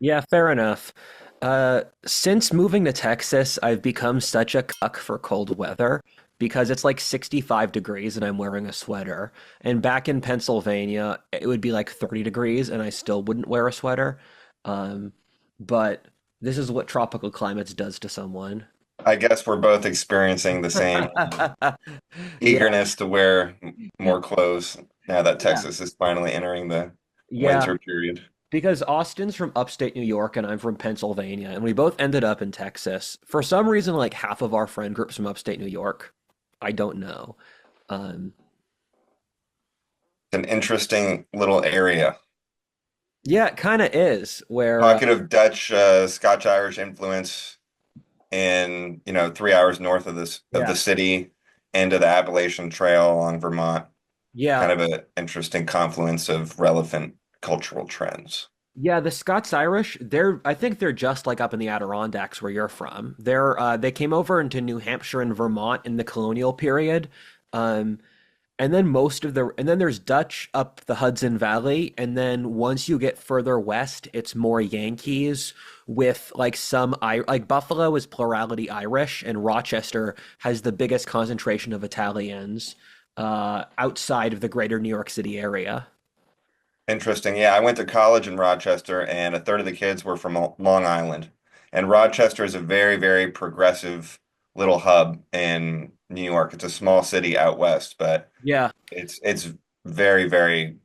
Yeah, fair enough. Since moving to Texas, I've become such a cuck for cold weather because it's like 65 degrees and I'm wearing a sweater. And back in Pennsylvania, it would be like 30 degrees and I still wouldn't wear a sweater. Um, but this is what tropical climates does to someone. I guess we're both experiencing the same Yeah, eagerness to wear yeah, more clothes now that yeah. Texas is finally entering the Yeah, winter period. because Austin's from upstate New York and I'm from Pennsylvania, and we both ended up in Texas. For some reason, like half of our friend group's from upstate New York. I don't know. Um, It's an interesting little area. yeah, it kind of is where, Pocket of Dutch, Scotch-Irish influence in, 3 hours north of the yeah, city, end of the Appalachian Trail along Vermont. yeah, Kind of an interesting confluence of relevant cultural trends. yeah. The Scots Irish, I think they're just like up in the Adirondacks where you're from. They came over into New Hampshire and Vermont in the colonial period. Um, and then there's Dutch up the Hudson Valley, and then once you get further west, it's more Yankees with like like Buffalo is plurality Irish, and Rochester has the biggest concentration of Italians outside of the greater New York City area. Interesting. Yeah, I went to college in Rochester, and a third of the kids were from Long Island. And Rochester is a very, very progressive little hub in New York. It's a small city out west, but Yeah. it's very, very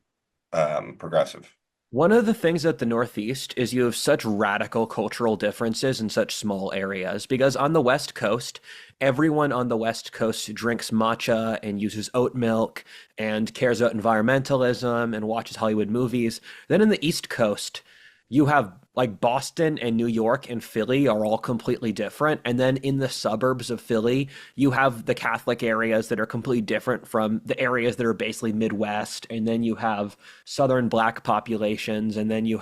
progressive. One of the things at the Northeast is you have such radical cultural differences in such small areas because on the West Coast, everyone on the West Coast drinks matcha and uses oat milk and cares about environmentalism and watches Hollywood movies. Then in the East Coast, you have like Boston and New York and Philly are all completely different. And then in the suburbs of Philly, you have the Catholic areas that are completely different from the areas that are basically Midwest. And then you have Southern Black populations. And then you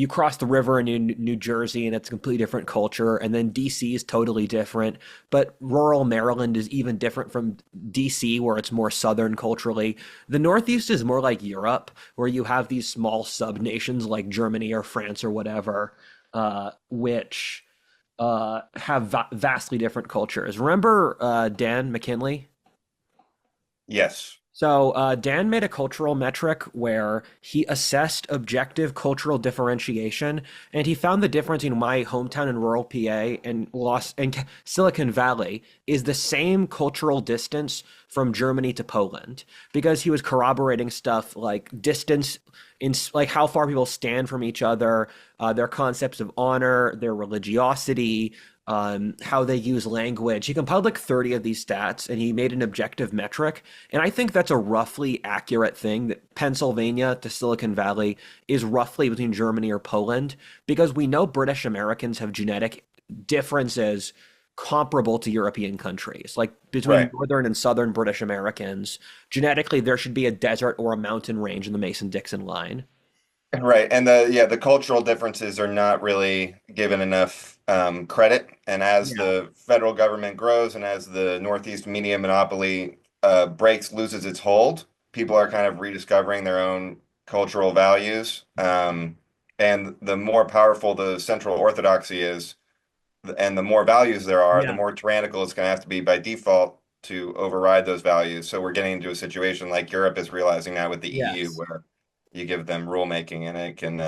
cross the river in New Jersey and it's a completely different culture. And then DC is totally different. But rural Maryland is even different from DC, where it's more Southern culturally. The Northeast is more like Europe, where you have these small sub nations like Germany or France or whatever, which have vastly different cultures. Remember Dan McKinley? Yes. So Dan made a cultural metric where he assessed objective cultural differentiation, and he found the difference in my hometown in rural PA and Silicon Valley is the same cultural distance from Germany to Poland, because he was corroborating stuff like distance in like how far people stand from each other, their concepts of honor, their religiosity, how they use language. He compiled like 30 of these stats and he made an objective metric. And I think that's a roughly accurate thing that Pennsylvania to Silicon Valley is roughly between Germany or Poland, because we know British Americans have genetic differences comparable to European countries. Like between Right. northern and southern British Americans, genetically there should be a desert or a mountain range in the Mason-Dixon line. Right. And the cultural differences are not really given enough credit. And as Yeah. the federal government grows and as the Northeast media monopoly loses its hold, people are kind of rediscovering their own cultural values. And the more powerful the central orthodoxy is, and the more values there are, the Yeah. more tyrannical it's going to have to be by default to override those values. So we're getting into a situation like Europe is realizing now with the EU, Yes. where you give them rulemaking and it can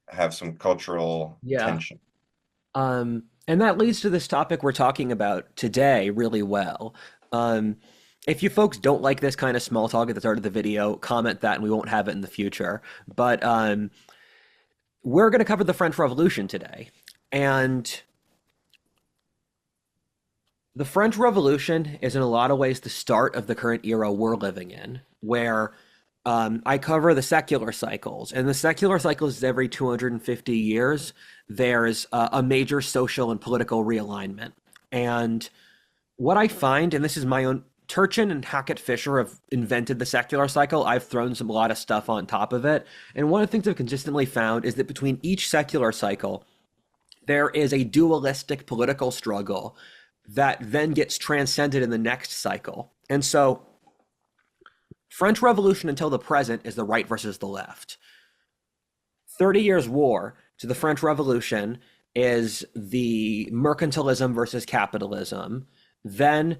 have some cultural Yeah. tension. And that leads to this topic we're talking about today really well. Um, if you folks don't like this kind of small talk at the start of the video, comment that and we won't have it in the future. But we're going to cover the French Revolution today. And the French Revolution is in a lot of ways the start of the current era we're living in, where I cover the secular cycles. And the secular cycles is every 250 years, there's a major social and political realignment. And what I find, and this is my own, Turchin and Hackett Fisher have invented the secular cycle. I've thrown a lot of stuff on top of it. And one of the things I've consistently found is that between each secular cycle, there is a dualistic political struggle that then gets transcended in the next cycle. And so, French Revolution until the present is the right versus the left. 30 Years' War to the French Revolution is the mercantilism versus capitalism. Then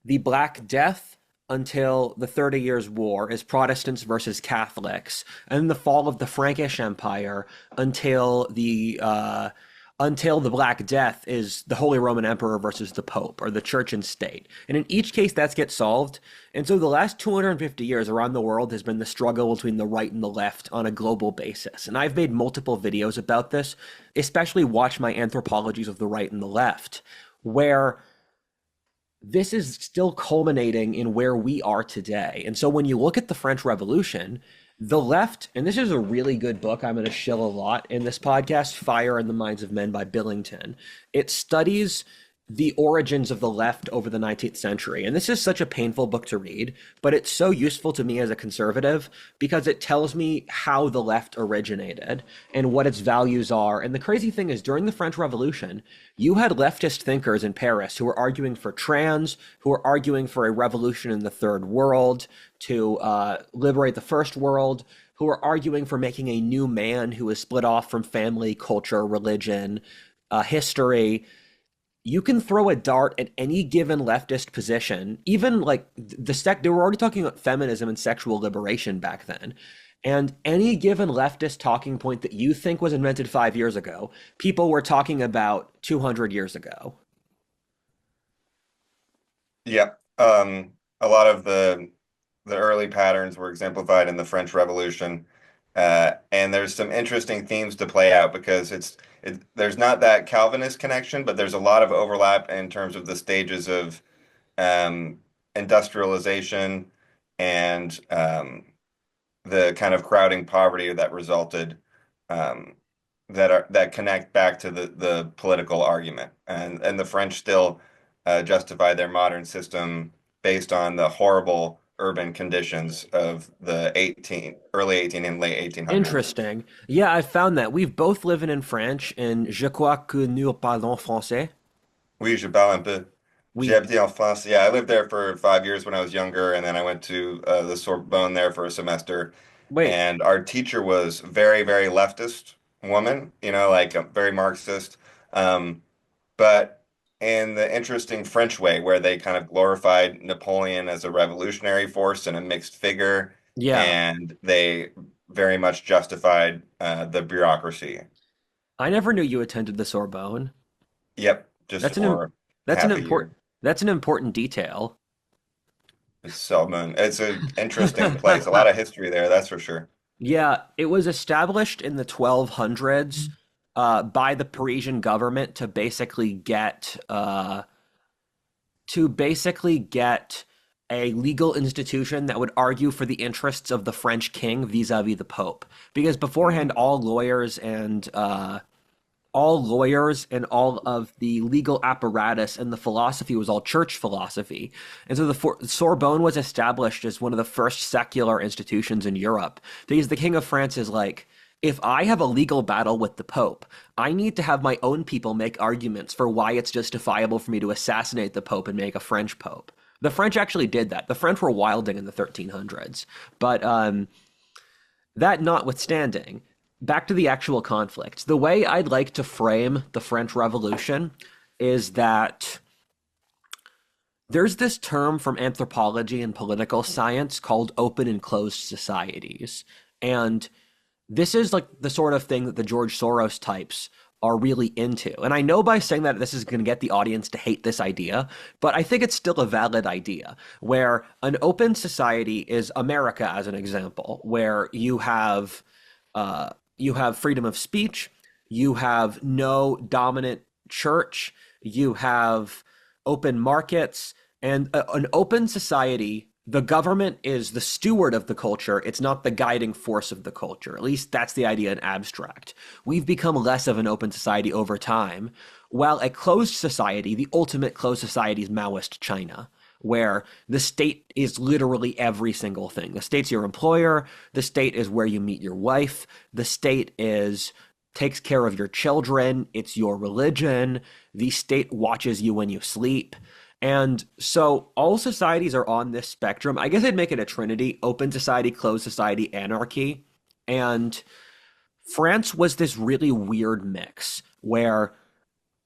the Black Death until the 30 Years' War is Protestants versus Catholics. And then the fall of the Frankish Empire until the Black Death is the Holy Roman Emperor versus the Pope, or the church and state. And in each case, that gets solved. And so the last 250 years around the world has been the struggle between the right and the left on a global basis. And I've made multiple videos about this, especially watch my anthropologies of the right and the left, where this is still culminating in where we are today. And so when you look at the French Revolution, the left, and this is a really good book I'm going to shill a lot in this podcast, Fire in the Minds of Men by Billington. It studies the origins of the left over the 19th century. And this is such a painful book to read, but it's so useful to me as a conservative because it tells me how the left originated and what its values are. And the crazy thing is, during the French Revolution, you had leftist thinkers in Paris who were arguing for trans, who were arguing for a revolution in the third world to liberate the first world, who were arguing for making a new man who is split off from family, culture, religion, history. You can throw a dart at any given leftist position, even like they were already talking about feminism and sexual liberation back then. And any given leftist talking point that you think was invented 5 years ago, people were talking about 200 years ago. Yep. A lot of the early patterns were exemplified in the French Revolution. And there's some interesting themes to play out because there's not that Calvinist connection, but there's a lot of overlap in terms of the stages of um, industrialization and the kind of crowding poverty that resulted, um, that connect back to the political argument. And the French still justify their modern system based on the horrible urban conditions of the early 18 and late 1800s. Interesting. Yeah, I found that. We've both lived in French, and je crois que nous parlons français. Oui, je parle un peu. J'ai We, habité en France. Yeah, I lived there for 5 years when I was younger, and then I went to the Sorbonne there for a semester. wait, And our teacher was very, very leftist woman, like very Marxist. Um, but in the interesting French way, where they kind of glorified Napoleon as a revolutionary force and a mixed figure, yeah. and they very much justified the bureaucracy. I never knew you attended the Sorbonne. Yep, just That's an im- for that's an half a important year. that's an important detail. It's Selman. It's an interesting place. A lot of history there, that's for sure. Yeah, it was established in the 1200s by the Parisian government to basically get a legal institution that would argue for the interests of the French king vis-a-vis the Pope. Because beforehand, Mhm. all lawyers and all of the legal apparatus and the philosophy was all church philosophy. And so the Sorbonne was established as one of the first secular institutions in Europe because the King of France is like, if I have a legal battle with the Pope, I need to have my own people make arguments for why it's justifiable for me to assassinate the Pope and make a French Pope. The French actually did that. The French were wilding in the 1300s. But that notwithstanding, back to the actual conflict. The way I'd like to frame the French Revolution is that there's this term from anthropology and political science called open and closed societies. And this is like the sort of thing that the George Soros types are really into. And I know by saying that this is going to get the audience to hate this idea, but I think it's still a valid idea where an open society is America as an example, where you have freedom of speech, you have no dominant church, you have open markets, and an open society. The government is the steward of the culture. It's not the guiding force of the culture. At least that's the idea in abstract. We've become less of an open society over time, while a closed society, the ultimate closed society is Maoist China, where the state is literally every single thing. The state's your employer, the state is where you meet your wife, the state is takes care of your children, it's your religion, the state watches you when you sleep. And so all societies are on this spectrum. I guess I'd make it a trinity: open society, closed society, anarchy. And France was this really weird mix where,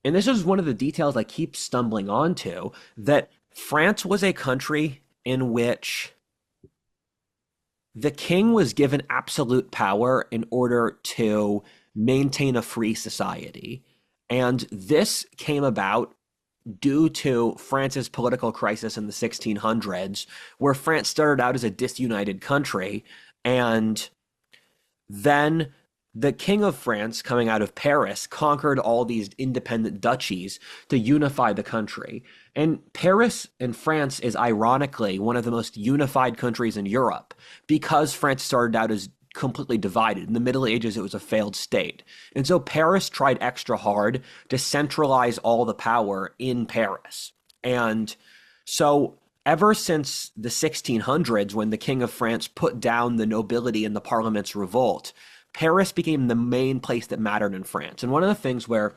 and this is one of the details I keep stumbling onto, that France was a country in which the king was given absolute power in order to maintain a free society. And this came about due to France's political crisis in the 1600s, where France started out as a disunited country. And then the King of France, coming out of Paris, conquered all these independent duchies to unify the country. And Paris in France is ironically one of the most unified countries in Europe because France started out as completely divided. In the Middle Ages, it was a failed state. And so Paris tried extra hard to centralize all the power in Paris. And so ever since the 1600s, when the King of France put down the nobility in the Parliament's revolt, Paris became the main place that mattered in France. And one of the things where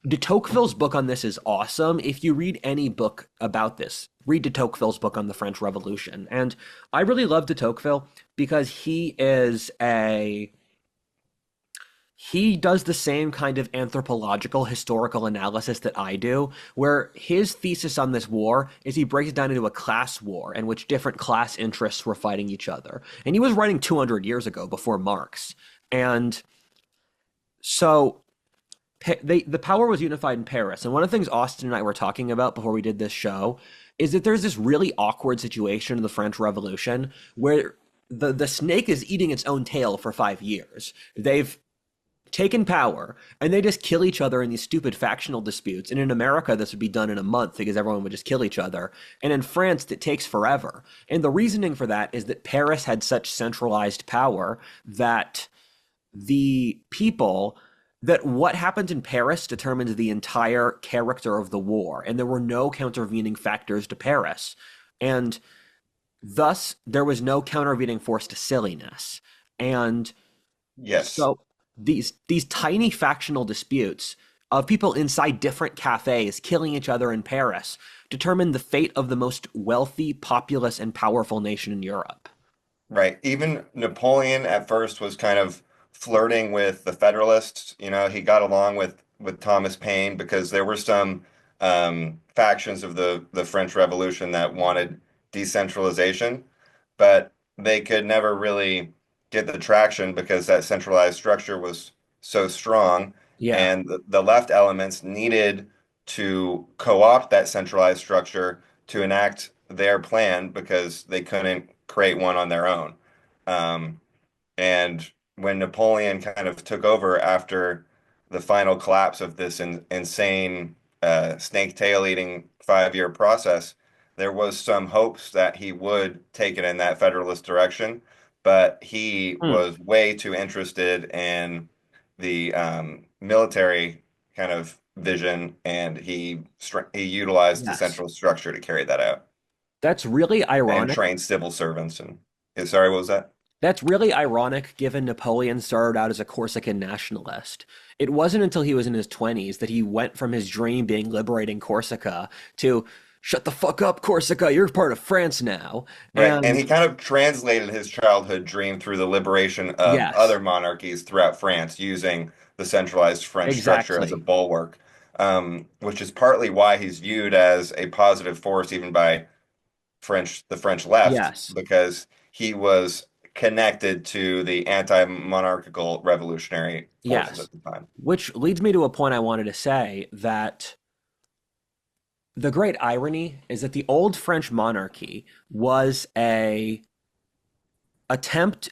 de Tocqueville's book on this is awesome. If you read any book about this, read de Tocqueville's book on the French Revolution. And I really love de Tocqueville because he does the same kind of anthropological historical analysis that I do, where his thesis on this war is he breaks it down into a class war in which different class interests were fighting each other. And he was writing 200 years ago before Marx. And so the power was unified in Paris. And one of the things Austin and I were talking about before we did this show is that there's this really awkward situation in the French Revolution where the snake is eating its own tail for 5 years. They've taken power and they just kill each other in these stupid factional disputes. And in America, this would be done in a month because everyone would just kill each other. And in France, it takes forever. And the reasoning for that is that Paris had such centralized power that the people that what happened in Paris determined the entire character of the war, and there were no countervening factors to Paris. And thus, there was no countervening force to silliness. And Yes. so these tiny factional disputes of people inside different cafes killing each other in Paris determined the fate of the most wealthy, populous, and powerful nation in Europe. Right. Even Napoleon at first was kind of flirting with the Federalists. You know, he got along with Thomas Paine because there were some factions of the French Revolution that wanted decentralization, but they could never really get the traction because that centralized structure was so strong, Yeah. and the left elements needed to co-opt that centralized structure to enact their plan because they couldn't create one on their own. Um, and when Napoleon kind of took over after the final collapse of this insane snake tail eating 5 year process, there was some hopes that he would take it in that federalist direction, but he Hmm. was way too interested in the military kind of vision, and he utilized the Yes. central structure to carry that out That's really and ironic. train civil servants. And sorry, what was that? That's really ironic given Napoleon started out as a Corsican nationalist. It wasn't until he was in his 20s that he went from his dream being liberating Corsica to shut the fuck up, Corsica, you're part of France now. Right. And he And kind of translated his childhood dream through the liberation of yes, other monarchies throughout France using the centralized French structure as a exactly. bulwark, which is partly why he's viewed as a positive force even by the French left, Yes, because he was connected to the anti-monarchical revolutionary forces yes. at the time. Which leads me to a point I wanted to say that the great irony is that the old French monarchy was a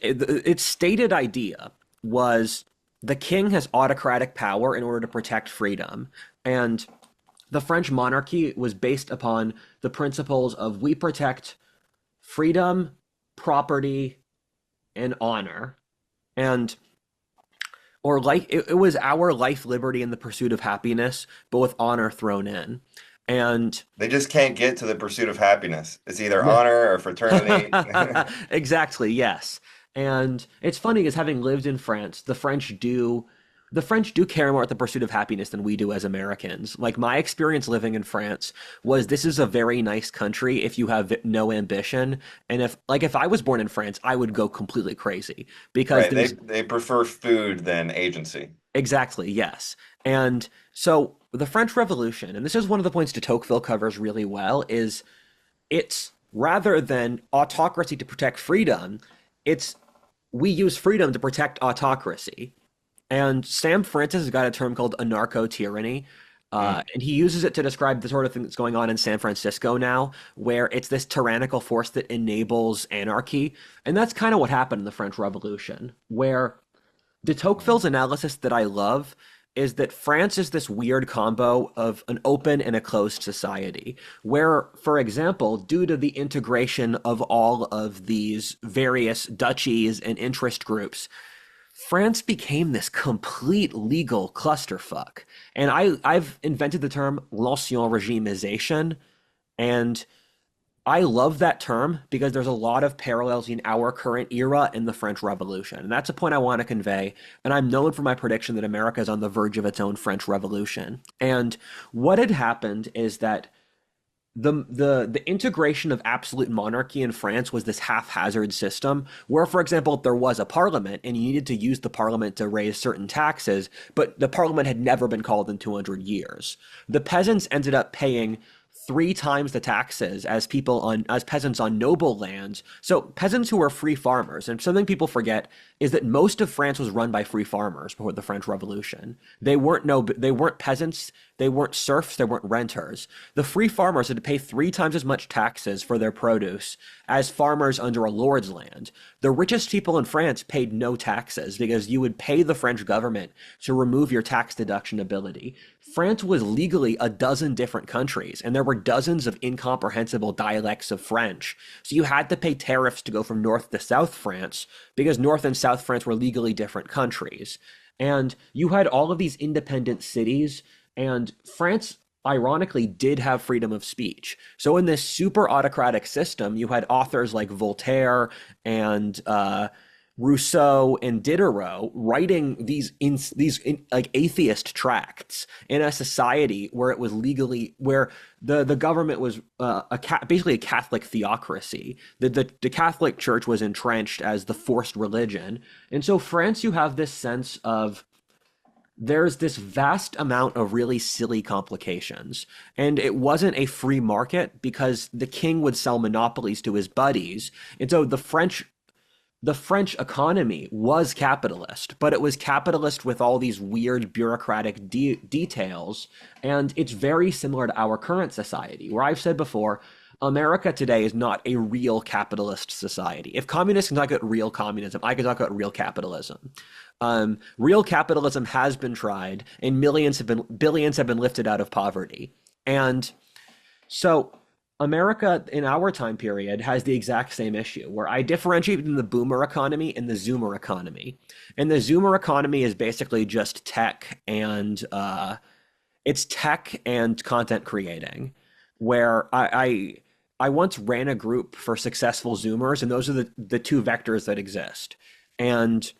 its stated idea was the king has autocratic power in order to protect freedom. And the French monarchy was based upon the principles of we protect freedom, property, and honor. And or like it was our life, liberty, and the pursuit of happiness, but with honor thrown in. And They just can't get to the pursuit of happiness. It's either yeah. honor or fraternity. Exactly, yes. And it's funny because having lived in France, the French do the French do care more about the pursuit of happiness than we do as Americans. Like my experience living in France was this is a very nice country if you have no ambition. And if I was born in France, I would go completely crazy because Right. They there's they prefer food than agency. exactly, yes. And so the French Revolution, and this is one of the points de Tocqueville covers really well, is it's rather than autocracy to protect freedom, it's we use freedom to protect autocracy. And Sam Francis has got a term called anarcho-tyranny, Mm. and he uses it to describe the sort of thing that's going on in San Francisco now, where it's this tyrannical force that enables anarchy. And that's kind of what happened in the French Revolution, where de Tocqueville's analysis that I love is that France is this weird combo of an open and a closed society, where, for example, due to the integration of all of these various duchies and interest groups, France became this complete legal clusterfuck. And I've invented the term l'ancien regimeization, and I love that term because there's a lot of parallels in our current era and the French Revolution. And that's a point I want to convey. And I'm known for my prediction that America is on the verge of its own French Revolution. And what had happened is that the integration of absolute monarchy in France was this haphazard system where, for example, there was a parliament and you needed to use the parliament to raise certain taxes, but the parliament had never been called in 200 years. The peasants ended up paying three times the taxes as peasants on noble lands. So peasants who were free farmers, and something people forget is that most of France was run by free farmers before the French Revolution. They weren't peasants, they weren't serfs, they weren't renters. The free farmers had to pay three times as much taxes for their produce as farmers under a lord's land. The richest people in France paid no taxes because you would pay the French government to remove your tax deduction ability. France was legally a dozen different countries, and there were dozens of incomprehensible dialects of French. So you had to pay tariffs to go from North to South France because North and South France were legally different countries. And you had all of these independent cities, and France ironically did have freedom of speech. So in this super autocratic system, you had authors like Voltaire and Rousseau and Diderot writing like atheist tracts in a society where it was legally where the government was basically a Catholic theocracy. The Catholic Church was entrenched as the forced religion, and so France, you have this sense of there's this vast amount of really silly complications. And it wasn't a free market because the king would sell monopolies to his buddies. And so the French economy was capitalist, but it was capitalist with all these weird bureaucratic details. And it's very similar to our current society, where I've said before, America today is not a real capitalist society. If communists can talk about real communism, I can talk about real capitalism. Real capitalism has been tried, and billions have been lifted out of poverty. And so America in our time period has the exact same issue where I differentiate between the boomer economy and the zoomer economy. And the zoomer economy is basically just tech and it's tech and content creating, where I once ran a group for successful zoomers, and those are the two vectors that exist. And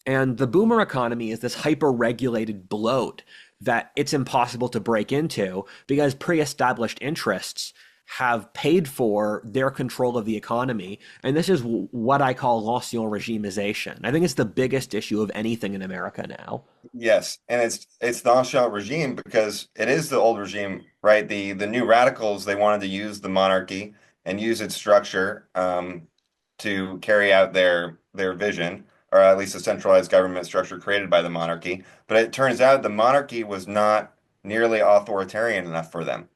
and the boomer economy is this hyper regulated bloat that it's impossible to break into because pre established interests have paid for their control of the economy. And this is what I call l'ancien regimeization. I think it's the biggest issue of anything in America now. Yes, and it's the ancien regime because it is the old regime, right? The new radicals, they wanted to use the monarchy and use its structure to carry out their vision, or at least a centralized government structure created by the monarchy. But it turns out the monarchy was not nearly authoritarian enough for them.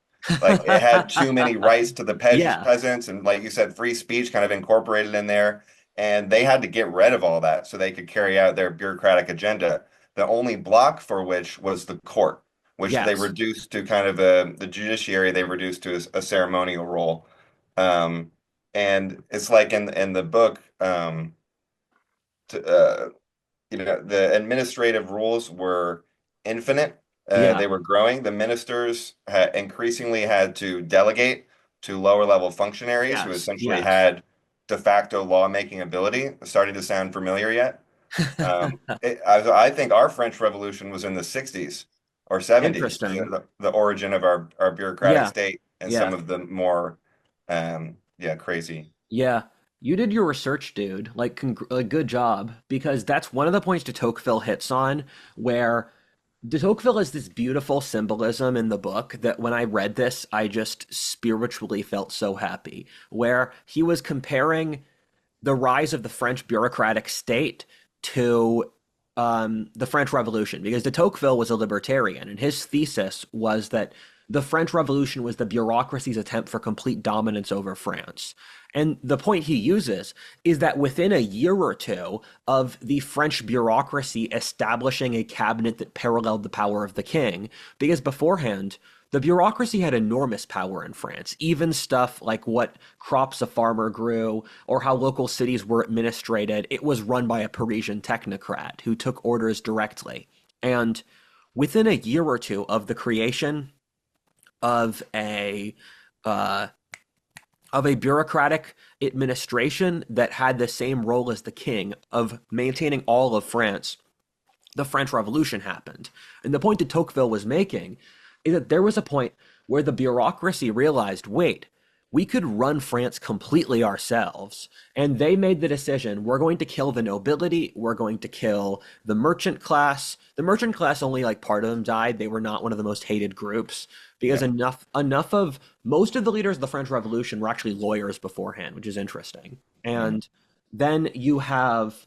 Like it had too many rights to the Yeah. peasants, and like you said, free speech kind of incorporated in there, and they had to get rid of all that so they could carry out their bureaucratic agenda. The only block for which was the court, which they Yes. reduced to kind of the judiciary. They reduced to a ceremonial role, um, and it's like in the book, to, the administrative rules were infinite. Yeah. They were growing. The ministers increasingly had to delegate to lower level functionaries who Yes. essentially Yes. had de facto lawmaking ability. Starting to sound familiar yet? I think our French Revolution was in the 60s or 70s, Interesting. the origin of our bureaucratic Yeah. state and some Yeah. of the more, yeah, crazy. Yeah. You did your research, dude. Like, good job. Because that's one of the points de Tocqueville hits on, where de Tocqueville has this beautiful symbolism in the book that when I read this, I just spiritually felt so happy. Where he was comparing the rise of the French bureaucratic state to the French Revolution, because de Tocqueville was a libertarian, and his thesis was that the French Revolution was the bureaucracy's attempt for complete dominance over France. And the point he uses is that within a year or two of the French bureaucracy establishing a cabinet that paralleled the power of the king, because beforehand, the bureaucracy had enormous power in France, even stuff like what crops a farmer grew or how local cities were administrated. It was run by a Parisian technocrat who took orders directly. And within a year or two of the creation of uh, a bureaucratic administration that had the same role as the king of maintaining all of France, the French Revolution happened. And the point that Tocqueville was making is that there was a point where the bureaucracy realized, wait, we could run France completely ourselves. And they made the decision, we're going to kill the nobility, we're going to kill the merchant class. The merchant class, only like part of them died. They were not one of the most hated groups because Yeah. enough of most of the leaders of the French Revolution were actually lawyers beforehand, which is interesting. Mm. And then you have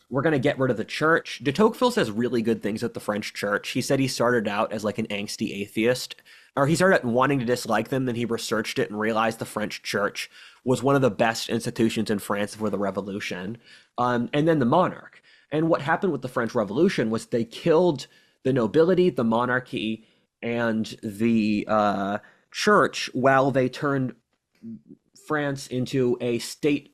we're going to get rid of the church. De Tocqueville says really good things at the French church. He said he started out as like an angsty atheist, or he started out wanting to dislike them, then he researched it and realized the French church was one of the best institutions in France before the Revolution. And then the monarch. And what happened with the French Revolution was they killed the nobility, the monarchy, and the church while they turned France into a state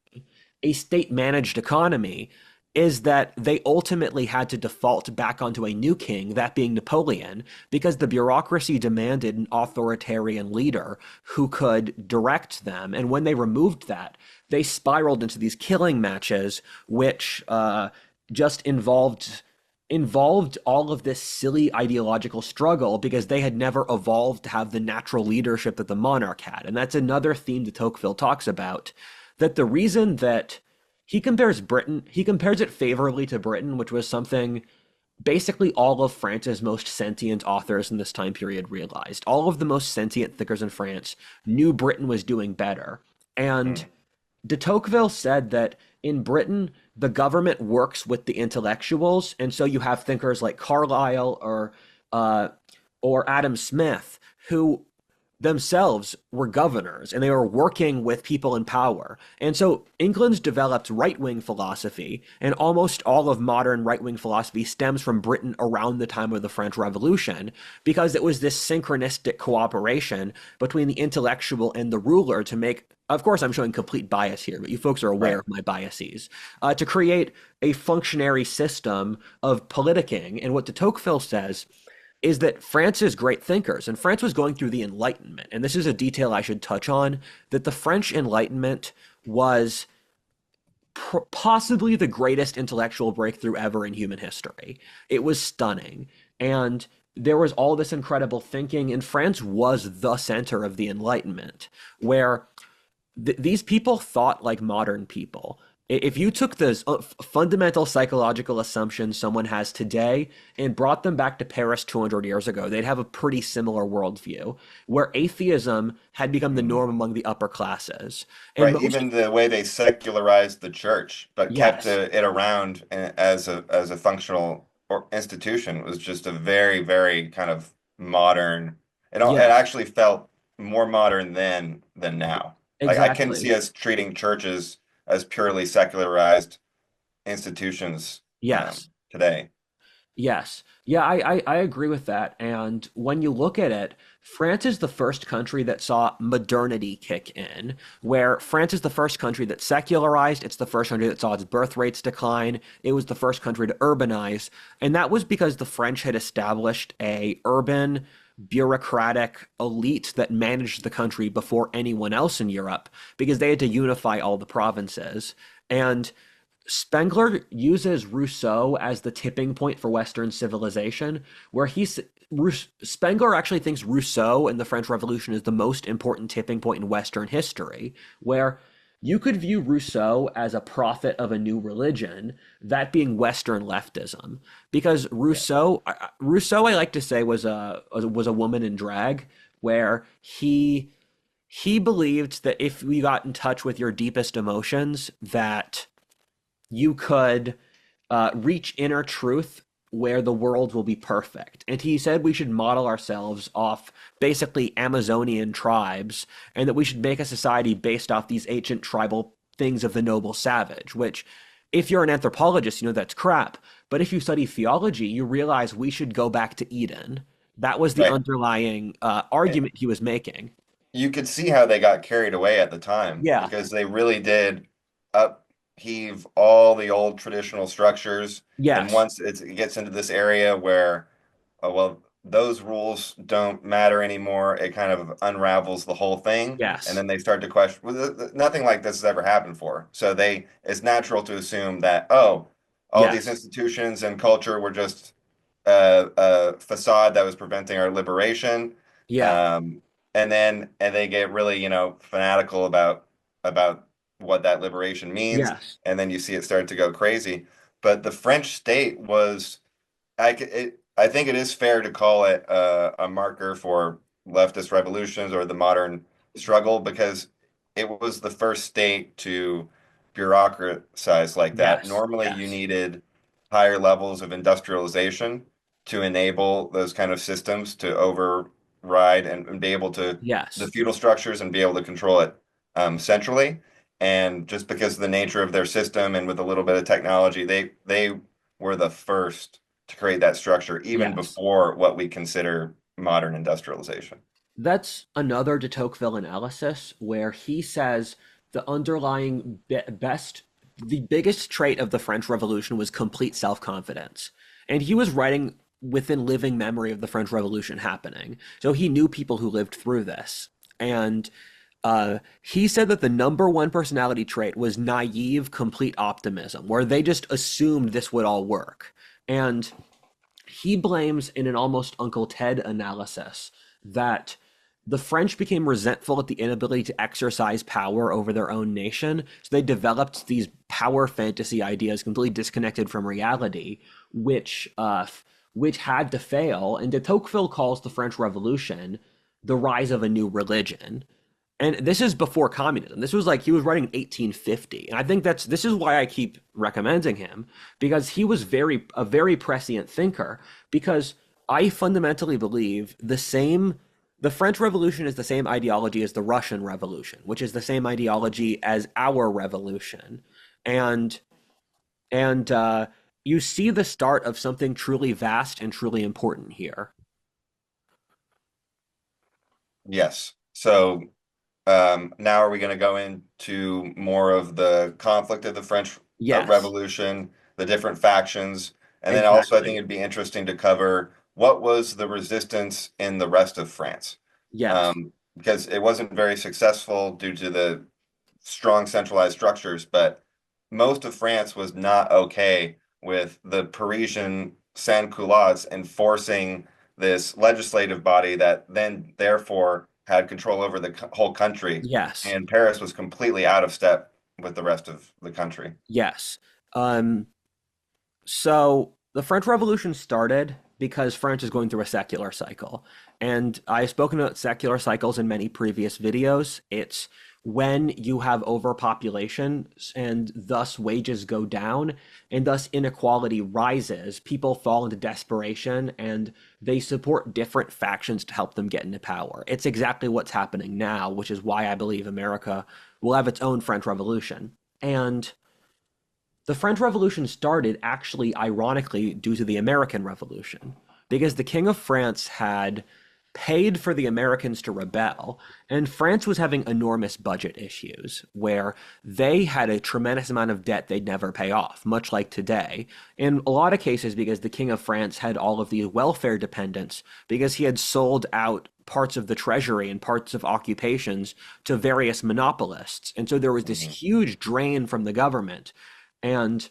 managed economy, is that they ultimately had to default back onto a new king, that being Napoleon, because the bureaucracy demanded an authoritarian leader who could direct them. And when they removed that, they spiraled into these killing matches, which just involved all of this silly ideological struggle because they had never evolved to have the natural leadership that the monarch had. And that's another theme that Tocqueville talks about, that the reason that he compares it favorably to Britain, which was something basically all of France's most sentient authors in this time period realized. All of the most sentient thinkers in France knew Britain was doing better. And Mm. de Tocqueville said that in Britain, the government works with the intellectuals, and so you have thinkers like Carlyle uh, or Adam Smith who themselves were governors and they were working with people in power. And so England's developed right wing philosophy, and almost all of modern right wing philosophy stems from Britain around the time of the French Revolution because it was this synchronistic cooperation between the intellectual and the ruler to make. Of course, I'm showing complete bias here, but you folks are aware Right. of my biases. To create a functionary system of politicking. And what de Tocqueville says is that France is great thinkers, and France was going through the Enlightenment. And this is a detail I should touch on, that the French Enlightenment was possibly the greatest intellectual breakthrough ever in human history. It was stunning. And there was all this incredible thinking, and France was the center of the Enlightenment, where these people thought like modern people. If you took the fundamental psychological assumptions someone has today and brought them back to Paris 200 years ago, they'd have a pretty similar worldview where atheism had become the Mhm. norm among the upper classes. And Right. most, Even the way they secularized the church, but kept yes, it around as a functional institution was just a very, very kind of modern. It yes, actually felt more modern than now. Like I couldn't exactly. see us treating churches as purely secularized institutions Yes. today. Yes. Yeah, I agree with that. And when you look at it, France is the first country that saw modernity kick in, where France is the first country that secularized. It's the first country that saw its birth rates decline. It was the first country to urbanize. And that was because the French had established a urban bureaucratic elite that managed the country before anyone else in Europe because they had to unify all the provinces. And Spengler uses Rousseau as the tipping point for Western civilization, where Spengler actually thinks Rousseau and the French Revolution is the most important tipping point in Western history, where you could view Rousseau as a prophet of a new religion, that being Western leftism, because Yeah. Rousseau, I like to say, was a woman in drag, where he believed that if we got in touch with your deepest emotions, that you could reach inner truth where the world will be perfect. And he said we should model ourselves off basically Amazonian tribes, and that we should make a society based off these ancient tribal things of the noble savage, which, if you're an anthropologist, you know that's crap. But if you study theology, you realize we should go back to Eden. That was the Right. underlying And argument he was making. you could see how they got carried away at the time Yeah. because they really did upheave all the old traditional structures. And Yes. once it gets into this area where, oh, well, those rules don't matter anymore, it kind of unravels the whole thing. And Yes. then they start to question, well, nothing like this has ever happened before. So it's natural to assume that, oh, all these Yes. institutions and culture were just a facade that was preventing our liberation. Yeah. Um, and they get really, fanatical about what that liberation means, Yes. and then you see it start to go crazy. But the French state was, I think it is fair to call it a marker for leftist revolutions or the modern struggle because it was the first state to bureaucratize like that. Yes. Normally, you Yes. needed higher levels of industrialization to enable those kind of systems to override and be able to the Yes. feudal structures and be able to control it centrally. And just because of the nature of their system and with a little bit of technology, they were the first to create that structure even Yes. before what we consider modern industrialization. That's another de Tocqueville analysis where he says the underlying the biggest trait of the French Revolution was complete self-confidence. And he was writing within living memory of the French Revolution happening. So he knew people who lived through this. And he said that the number one personality trait was naive, complete optimism, where they just assumed this would all work. And he blames in an almost Uncle Ted analysis that the French became resentful at the inability to exercise power over their own nation. So they developed these power fantasy ideas completely disconnected from reality, which had to fail. And de Tocqueville calls the French Revolution the rise of a new religion. And this is before communism. This was like he was writing in 1850. And I think this is why I keep recommending him, because he was a very prescient thinker, because I fundamentally believe the French Revolution is the same ideology as the Russian Revolution, which is the same ideology as our revolution. And and you see the start of something truly vast and truly important here. Yes. So now are we going to go into more of the conflict of the French Yes, Revolution, the different factions, and then also I think exactly. it'd be interesting to cover what was the resistance in the rest of France, Yes, because it wasn't very successful due to the strong centralized structures, but most of France was not okay with the Parisian sans-culottes enforcing this legislative body that then therefore had control over the whole country. yes, And Paris was completely out of step with the rest of the country. yes. Um, So the French Revolution started because France is going through a secular cycle. And I've spoken about secular cycles in many previous videos. It's when you have overpopulation and thus wages go down and thus inequality rises, people fall into desperation and they support different factions to help them get into power. It's exactly what's happening now, which is why I believe America will have its own French Revolution. And the French Revolution started actually, ironically, due to the American Revolution, because the King of France had paid for the Americans to rebel, and France was having enormous budget issues where they had a tremendous amount of debt they'd never pay off, much like today. In a lot of cases, because the King of France had all of these welfare dependents, because he had sold out parts of the treasury and parts of occupations to various monopolists. And so there was this Mhm. huge drain from the government, And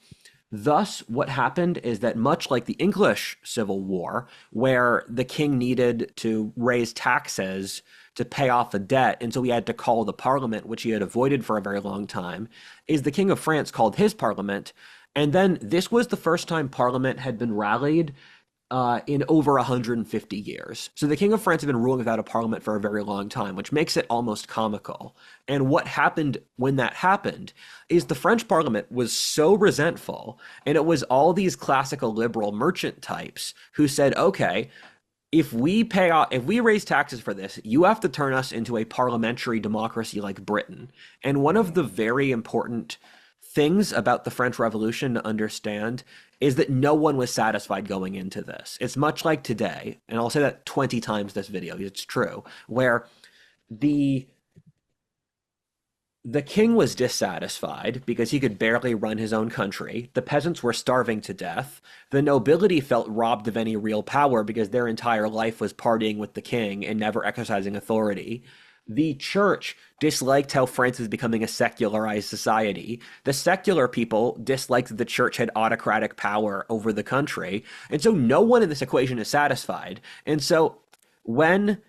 thus, what happened is that much like the English Civil War, where the king needed to raise taxes to pay off a debt, and so he had to call the parliament, which he had avoided for a very long time, is the King of France called his parliament. And then this was the first time parliament had been rallied in over 150 years. So the King of France had been ruling without a parliament for a very long time, which makes it almost comical. And what happened when that happened is the French parliament was so resentful, and it was all these classical liberal merchant types who said, okay, if we raise taxes for this, you have to turn us into a parliamentary democracy like Britain. And one of the very important things about the French Revolution to understand is that no one was satisfied going into this. It's much like today, and I'll say that 20 times this video, it's true, where the the king was dissatisfied because he could barely run his own country. The peasants were starving to death. The nobility felt robbed of any real power because their entire life was partying with the king and never exercising authority. The church disliked how France was becoming a secularized society. The secular people disliked that the church had autocratic power over the country. And so no one in this equation is satisfied. And so when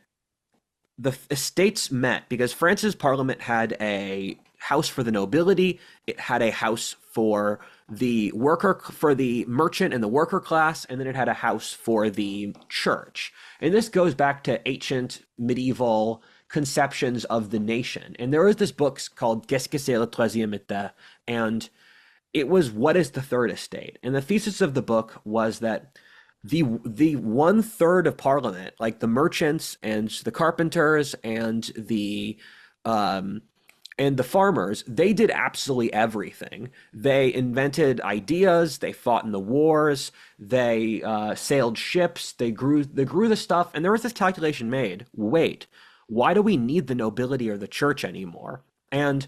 the estates met, because France's parliament had a house for the nobility, it had a house for the worker, for the merchant and the worker class, and then it had a house for the church. And this goes back to ancient medieval conceptions of the nation. And there was this book called Qu'est-ce que c'est le troisième état? And it was what is the third estate? And the thesis of the book was that the one third of parliament, like the merchants and the carpenters um, and the farmers, they did absolutely everything. They invented ideas, they fought in the wars, they sailed ships, they grew the stuff, and there was this calculation made. Wait, why do we need the nobility or the church anymore? And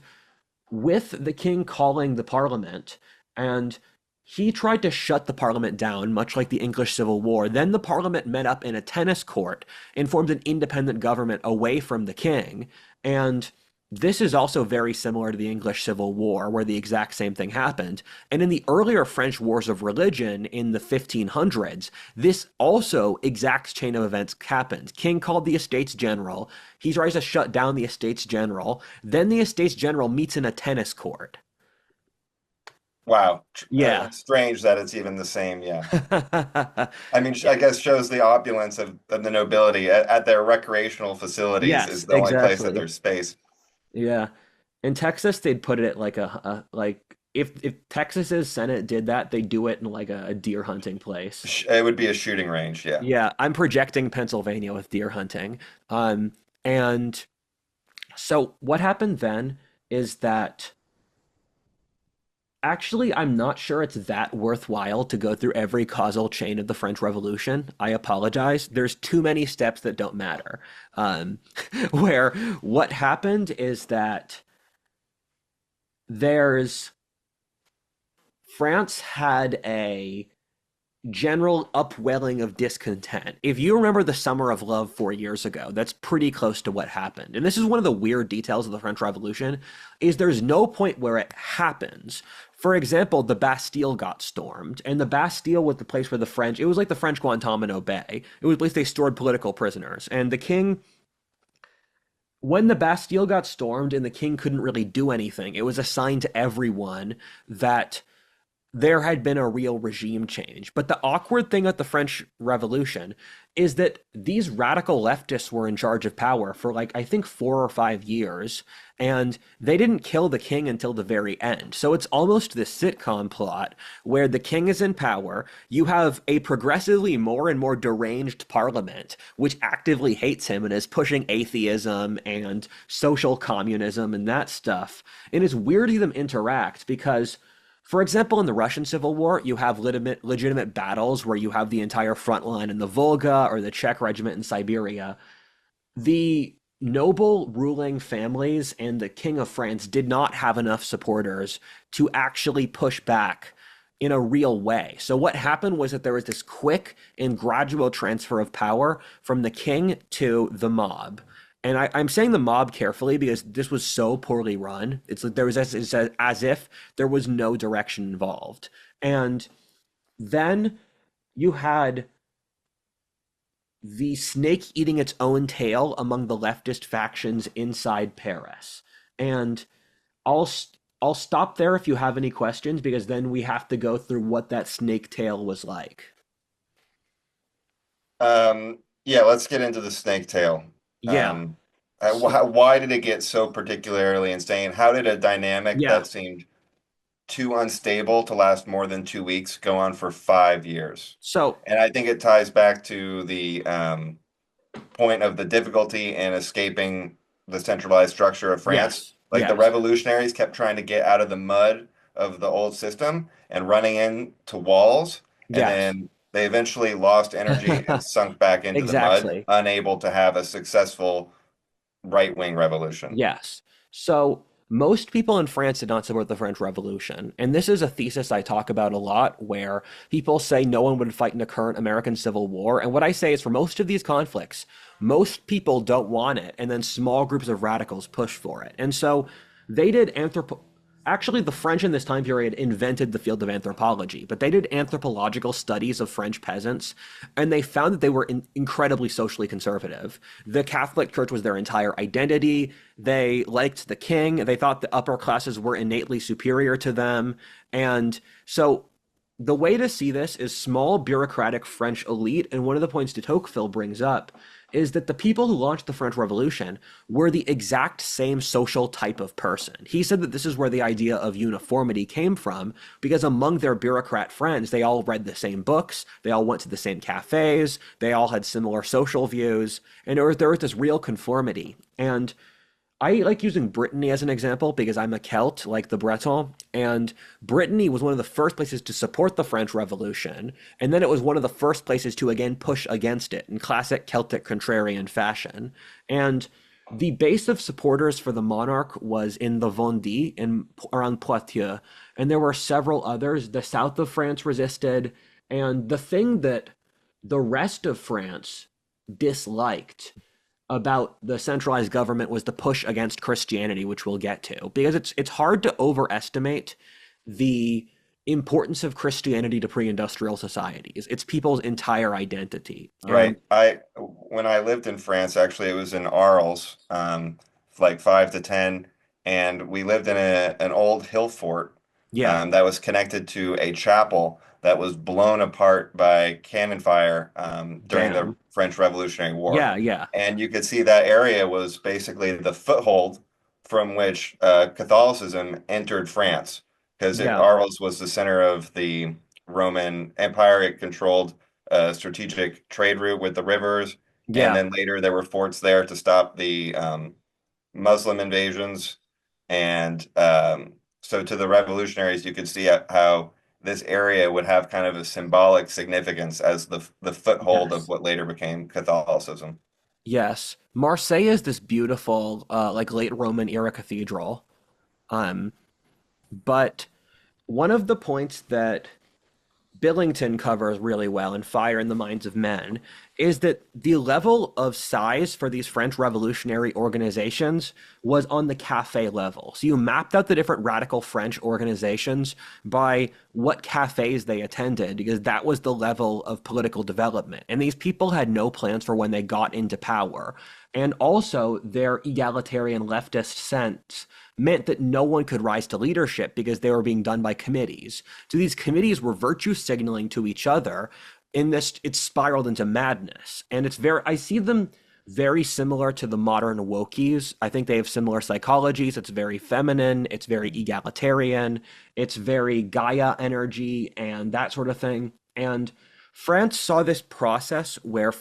with the king calling the parliament, and he tried to shut the parliament down, much like the English Civil War. Then the parliament met up in a tennis court and formed an independent government away from the king. And this is also very similar to the English Civil War, where the exact same thing happened. And in the earlier French wars of religion in the 1500s, this also exact chain of events happened. King called the Estates General. He tries to shut down the Estates General. Then the Estates General meets in a tennis court. Wow. Yeah. Strange that it's even the same. Yeah. I mean, I guess shows the opulence of the nobility at their recreational facilities is Yes, the only place that exactly. there's space. Yeah. In Texas, they'd put it at like a like if Texas's Senate did that, they'd do it in like a deer hunting place. It would be a shooting range. Yeah. Yeah, I'm projecting Pennsylvania with deer hunting. And so what happened then is that actually, I'm not sure it's that worthwhile to go through every causal chain of the French Revolution. I apologize. There's too many steps that don't matter. Um, where what happened is that there's France had a general upwelling of discontent. If you remember the Summer of Love 4 years ago, that's pretty close to what happened. And this is one of the weird details of the French Revolution, is there's no point where it happens. For example, the Bastille got stormed, and the Bastille was the place where it was like the French Guantanamo Bay. It was a place they stored political prisoners. And the king, when the Bastille got stormed and the king couldn't really do anything, it was a sign to everyone that there had been a real regime change. But the awkward thing at the French Revolution is that these radical leftists were in charge of power for like, I think 4 or 5 years, and they didn't kill the king until the very end. So it's almost this sitcom plot where the king is in power, you have a progressively more and more deranged parliament, which actively hates him and is pushing atheism and social communism and that stuff. And it's weird to see them interact because for example, in the Russian Civil War, you have legitimate battles where you have the entire front line in the Volga or the Czech regiment in Siberia. The noble ruling families and the King of France did not have enough supporters to actually push back in a real way. So what happened was that there was this quick and gradual transfer of power from the king to the mob. And I'm saying the mob carefully because this was so poorly run. It's like there was as if there was no direction involved. And then you had the snake eating its own tail among the leftist factions inside Paris. And I'll I'll stop there if you have any questions because then we have to go through what that snake tail was like. Yeah, let's get into the snake tail. Yeah. Why, So why did it get so particularly insane? How did a dynamic yeah. that seemed too unstable to last more than 2 weeks go on for 5 years? So And I think it ties back to the point of the difficulty in escaping the centralized structure of France. yes. Like the Yes. revolutionaries kept trying to get out of the mud of the old system and running into walls, and Yes. then they eventually lost energy and sunk back into the mud, Exactly. unable to have a successful right-wing revolution. Yes. So most people in France did not support the French Revolution. And this is a thesis I talk about a lot where people say no one would fight in a current American Civil War. And what I say is for most of these conflicts, most people don't want it. And then small groups of radicals push for it. And so they did Actually, the French in this time period invented the field of anthropology, but they did anthropological studies of French peasants, and they found that they were incredibly socially conservative. The Catholic Church was their entire identity. They liked the king. They thought the upper classes were innately superior to them. And so the way to see this is small bureaucratic French elite. And one of the points de Tocqueville brings up is that the people who launched the French Revolution were the exact same social type of person. He said that this is where the idea of uniformity came from, because among their bureaucrat friends, they all read the same books, they all went to the same cafes, they all had similar social views, and there was this real conformity. And I like using Brittany as an example because I'm a Celt, like the Breton, and Brittany was one of the first places to support the French Revolution, and then it was one of the first places to again push against it in classic Celtic contrarian fashion. And the base of supporters for the monarch was in the Vendée in around Poitiers, and there were several others. The south of France resisted, and the thing that the rest of France disliked about the centralized government was the push against Christianity, which we'll get to, because it's hard to overestimate the importance of Christianity to pre-industrial societies. It's people's entire identity. And Right. When I lived in France, actually, it was in Arles, like 5 to 10, and we lived in an old hill fort yeah, that was connected to a chapel that was blown apart by cannon fire during the damn. French Revolutionary War. Yeah, yeah, And you could see that area was basically the foothold from which Catholicism entered France, because yeah, Arles was the center of the Roman Empire. It controlled a strategic trade route with the rivers, and yeah, then later there were forts there to stop the Muslim invasions. And so to the revolutionaries, you could see how this area would have kind of a symbolic significance as the foothold of yes, what later became Catholicism. yes. Marseille is this beautiful, like late Roman era cathedral. Um, but one of the points that Billington covers really well in Fire in the Minds of Men is that the level of size for these French revolutionary organizations was on the cafe level. So you mapped out the different radical French organizations by what cafes they attended, because that was the level of political development. And these people had no plans for when they got into power. And also, their egalitarian leftist sense meant that no one could rise to leadership because they were being done by committees. So these committees were virtue signaling to each other. In this, it's spiraled into madness. And I see them very similar to the modern wokies. I think they have similar psychologies. It's very feminine, it's very egalitarian, it's very Gaia energy and that sort of thing. And France saw this process where,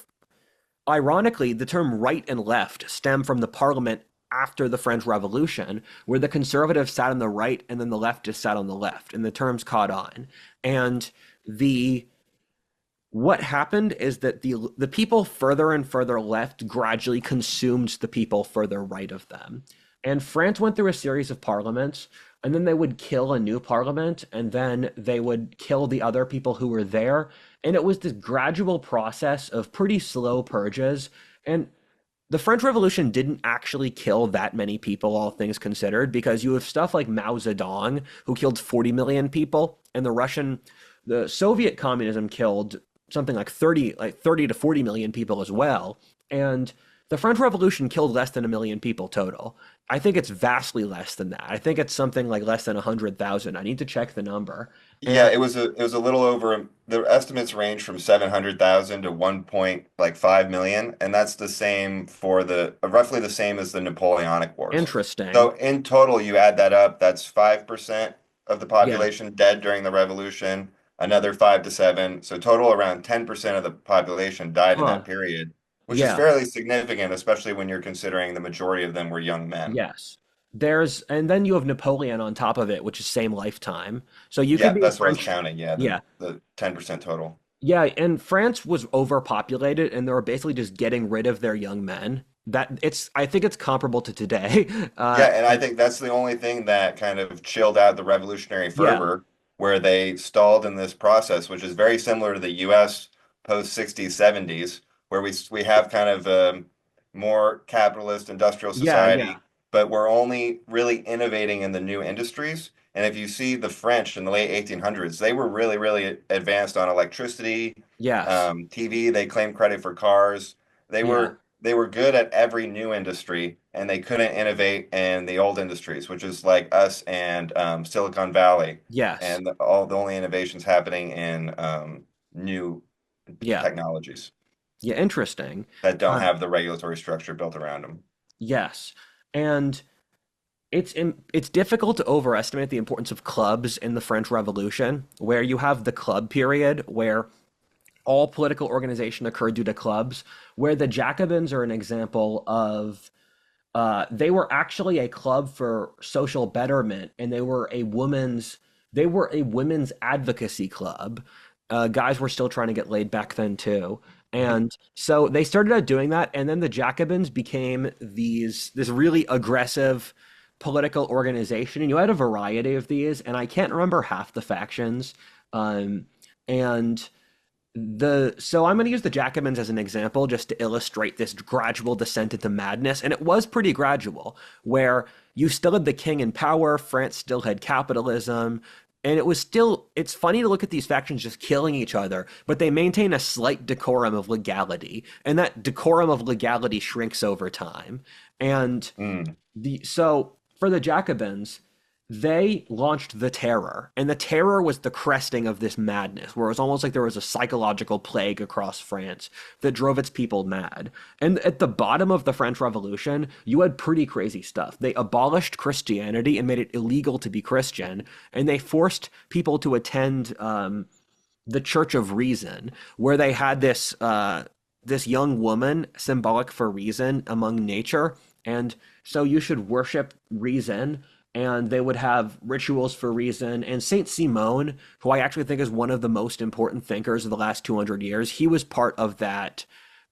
ironically, the term right and left stem from the parliament after the French Revolution, where the conservatives sat on the right and then the leftists sat on the left, and the terms caught on. And the what happened is that the people further and further left gradually consumed the people further right of them. And France went through a series of parliaments, and then they would kill a new parliament, and then they would kill the other people who were there. And it was this gradual process of pretty slow purges. And the French Revolution didn't actually kill that many people, all things considered, because you have stuff like Mao Zedong, who killed 40 million people, and the Soviet communism killed something like 30 to 40 million people as well. And the French Revolution killed less than a million people total. I think it's vastly less than that. I think it's something like less than 100,000. I need to check the number. Yeah, And it was a little over. The estimates range from 700,000 to 1.5 million, and that's the same for the roughly the same as the Napoleonic Wars. interesting. So in total, you add that up, that's 5% of the Yeah. population dead during the revolution, another 5 to 7. So total around 10% of the population died in that Huh. period, which is Yeah. fairly significant, especially when you're considering the majority of them were young men. Yes. And then you have Napoleon on top of it, which is same lifetime. So you could Yeah, be a that's what I was French. counting. Yeah, Yeah. the 10% total. Yeah. And France was overpopulated and they were basically just getting rid of their young men. I think it's comparable to today. Yeah, and I think that's the only thing that kind of chilled out the revolutionary Yeah. fervor, where they stalled in this process, which is very similar to the US post 60s, 70s, where we have kind of a more capitalist industrial Yeah. Yeah. society, but we're only really innovating in the new industries. And if you see the French in the late 1800s, they were really, really advanced on electricity, Yes. TV. They claimed credit for cars. They Yeah. were they were good at every new industry and they couldn't innovate in the old industries, which is like us and Silicon Valley, Yes. and all the only innovations happening in new Yeah. technologies Yeah. Interesting. that don't Uh, have the regulatory structure built around them. yes. And it's difficult to overestimate the importance of clubs in the French Revolution, where you have the club period, where all political organization occurred due to clubs, where the Jacobins are an example of they were actually a club for social betterment, and they were a women's advocacy club. Guys were still trying to get laid back then too. And so they started out doing that, and then the Jacobins became this really aggressive political organization, and you had a variety of these, and I can't remember half the factions. Um, and so I'm going to use the Jacobins as an example just to illustrate this gradual descent into madness, and it was pretty gradual, where you still had the king in power, France still had capitalism, and it's funny to look at these factions just killing each other, but they maintain a slight decorum of legality, and that decorum of legality shrinks over time. And Mm, so for the Jacobins, they launched the Terror, and the Terror was the cresting of this madness, where it was almost like there was a psychological plague across France that drove its people mad. And at the bottom of the French Revolution, you had pretty crazy stuff. They abolished Christianity and made it illegal to be Christian, and they forced people to attend the Church of Reason, where they had this young woman, symbolic for reason among nature, and so you should worship reason, and they would have rituals for reason. And Saint Simon, who I actually think is one of the most important thinkers of the last 200 years, he was part of that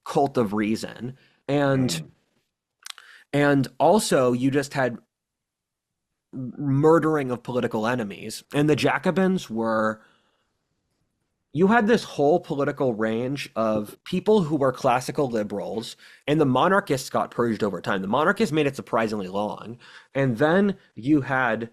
cult of reason. And mm. also you just had murdering of political enemies. And the Jacobins were you had this whole political range of people who were classical liberals, and the monarchists got purged over time. The monarchists made it surprisingly long. And then you had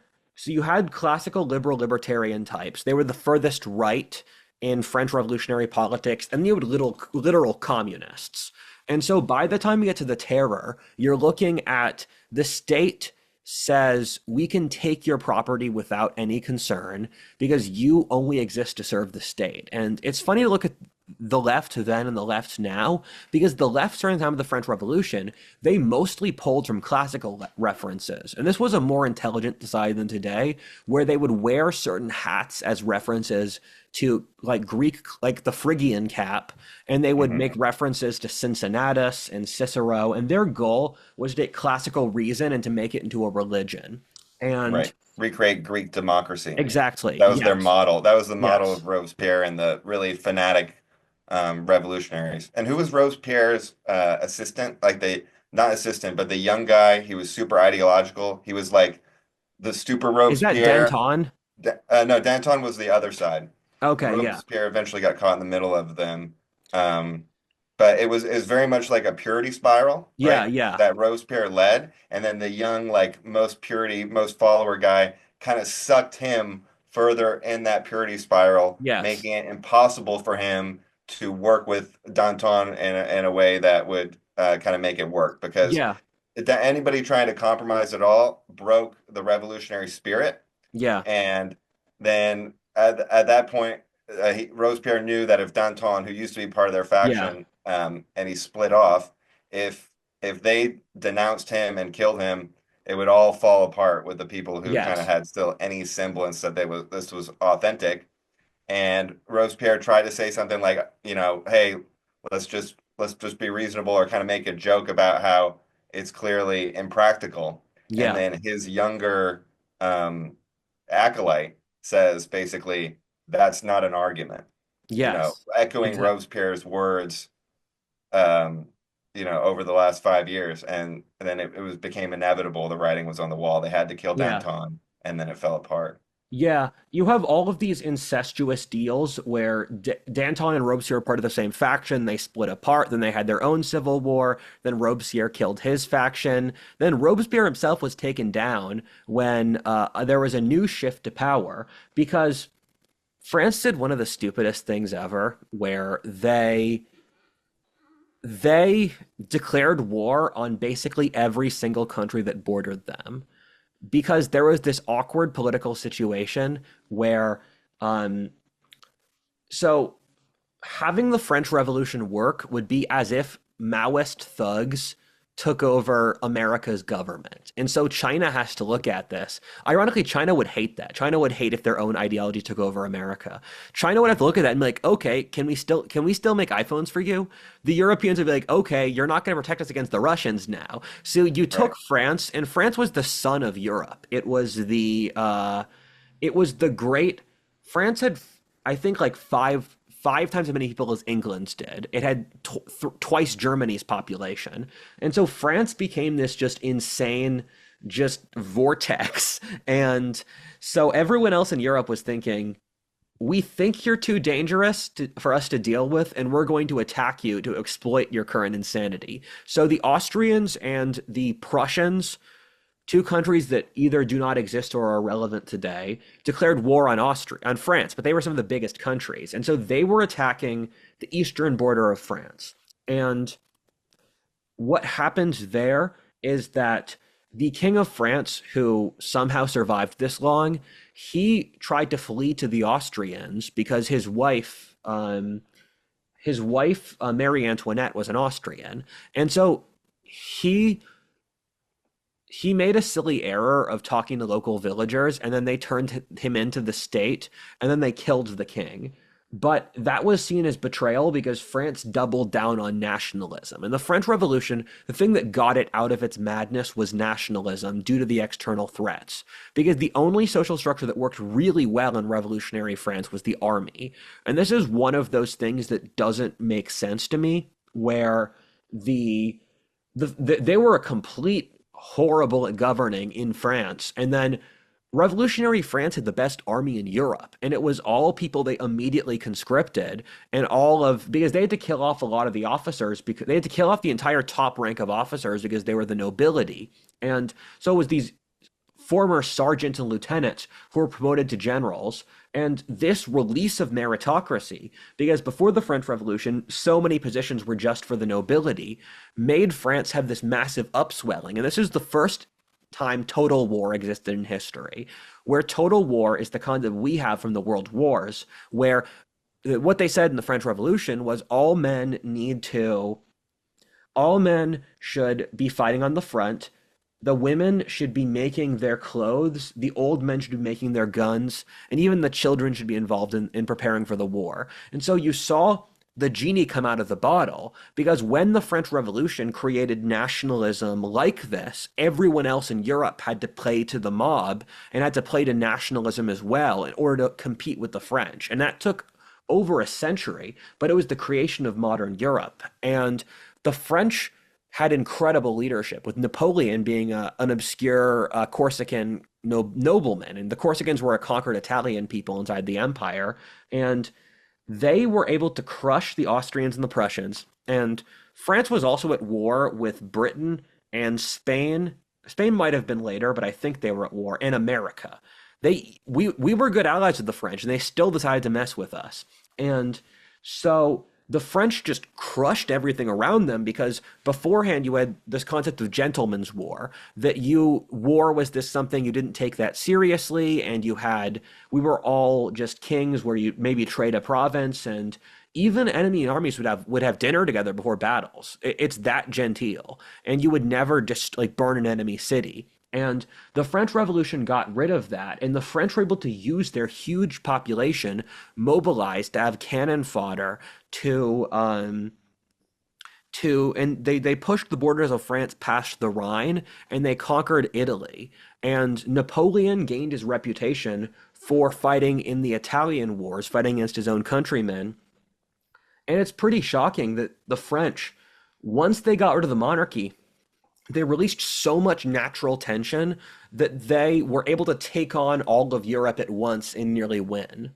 classical liberal libertarian types. They were the furthest right in French revolutionary politics, and you had literal communists. And so by the time you get to the terror, you're looking at the state says we can take your property without any concern because you only exist to serve the state. And it's funny to look at the left then and the left now, because the left during the time of the French Revolution, they mostly pulled from classical references. And this was a more intelligent society than today, where they would wear certain hats as references to like Greek, like the Phrygian cap, and they would make Mhm. references to Cincinnatus and Cicero, and their goal was to take classical reason and to make it into a religion. And Right. Recreate Greek democracy. exactly, That was their yes, model. That was the model yes. of Robespierre and the really fanatic revolutionaries. And who was Robespierre's assistant? Like not assistant, but the young guy. He was super ideological. He was like the super Is that Robespierre. Danton? No, Danton was the other side. Okay, yeah. Robespierre eventually got caught in the middle of them. Um, but it was very much like a purity spiral, Yeah, right? yeah, That Robespierre led, and then the young, like most purity, most follower guy kind of sucked him further in that purity spiral, yes, making it impossible for him to work with Danton in a way that would kind of make it work because yeah, anybody trying to compromise at all broke the revolutionary spirit. yeah, And then at that point, Robespierre knew that if Danton, who used to be part of their yeah, faction, and he split off, if if they denounced him and killed him, it would all fall apart with the people who kind of yes, had still any semblance that this was authentic. And Robespierre tried to say something like, hey, let's just be reasonable or kind of make a joke about how it's clearly impractical. And yeah, then his younger um, acolyte says basically, that's not an argument, yes, echoing exactly. Robespierre's words, um, over the last 5 years. And then it became inevitable. The writing was on the wall. They had to kill Yeah. Danton, and then it fell apart. Yeah, you have all of these incestuous deals where Danton and Robespierre are part of the same faction. They split apart. Then they had their own civil war. Then Robespierre killed his faction. Then Robespierre himself was taken down when there was a new shift to power because France did one of the stupidest things ever, where they declared war on basically every single country that bordered them because there was this awkward political situation where um so having the French Revolution work would be as if Maoist thugs took over America's government. And so China has to look at this. Ironically, China would hate that. China would hate if their own ideology took over America. China would have to look at that and be like, "Okay, can we still make iPhones for you?" The Europeans would be like, "Okay, you're not going to protect us against the Russians now." So you Right. took France, and France was the sun of Europe. It was the great France had, I think, like five times as many people as England's did. It had twice Germany's population, and so France became this just insane, just vortex. And so everyone else in Europe was thinking, "We think you're too dangerous for us to deal with, and we're going to attack you to exploit your current insanity." So the Austrians and the Prussians, two countries that either do not exist or are relevant today, declared war on France, but they were some of the biggest countries. And so they were attacking the eastern border of France. And what happened there is that the King of France, who somehow survived this long, he tried to flee to the Austrians because his wife, Marie Antoinette, was an Austrian. And so he he made a silly error of talking to local villagers, and then they turned him into the state, and then they killed the king. But that was seen as betrayal because France doubled down on nationalism. In the French Revolution, the thing that got it out of its madness was nationalism due to the external threats. Because the only social structure that worked really well in revolutionary France was the army. And this is one of those things that doesn't make sense to me, where they were a complete horrible at governing in France. And then revolutionary France had the best army in Europe, and it was all people they immediately conscripted, and because they had to kill off a lot of the officers, because they had to kill off the entire top rank of officers because they were the nobility. And so it was these former sergeants and lieutenants who were promoted to generals. And this release of meritocracy, because before the French Revolution, so many positions were just for the nobility, made France have this massive upswelling. And this is the first time total war existed in history, where total war is the concept we have from the world wars, where what they said in the French Revolution was all men should be fighting on the front. The women should be making their clothes, the old men should be making their guns, and even the children should be involved in preparing for the war. And so you saw the genie come out of the bottle because when the French Revolution created nationalism like this, everyone else in Europe had to play to the mob and had to play to nationalism as well in order to compete with the French. And that took over a century, but it was the creation of modern Europe. And the French had incredible leadership, with Napoleon being an obscure Corsican nobleman. And the Corsicans were a conquered Italian people inside the empire. And they were able to crush the Austrians and the Prussians. And France was also at war with Britain and Spain. Spain might have been later, but I think they were at war in America. We were good allies of the French, and they still decided to mess with us. And so the French just crushed everything around them because beforehand you had this concept of gentleman's war, that war was this something you didn't take that seriously, and we were all just kings where you maybe trade a province, and even enemy armies would have dinner together before battles. It's that genteel, and you would never just like burn an enemy city. And the French Revolution got rid of that, and the French were able to use their huge population mobilized to have cannon fodder and they pushed the borders of France past the Rhine, and they conquered Italy. And Napoleon gained his reputation for fighting in the Italian wars, fighting against his own countrymen. And it's pretty shocking that the French, once they got rid of the monarchy, they released so much natural tension that they were able to take on all of Europe at once and nearly win.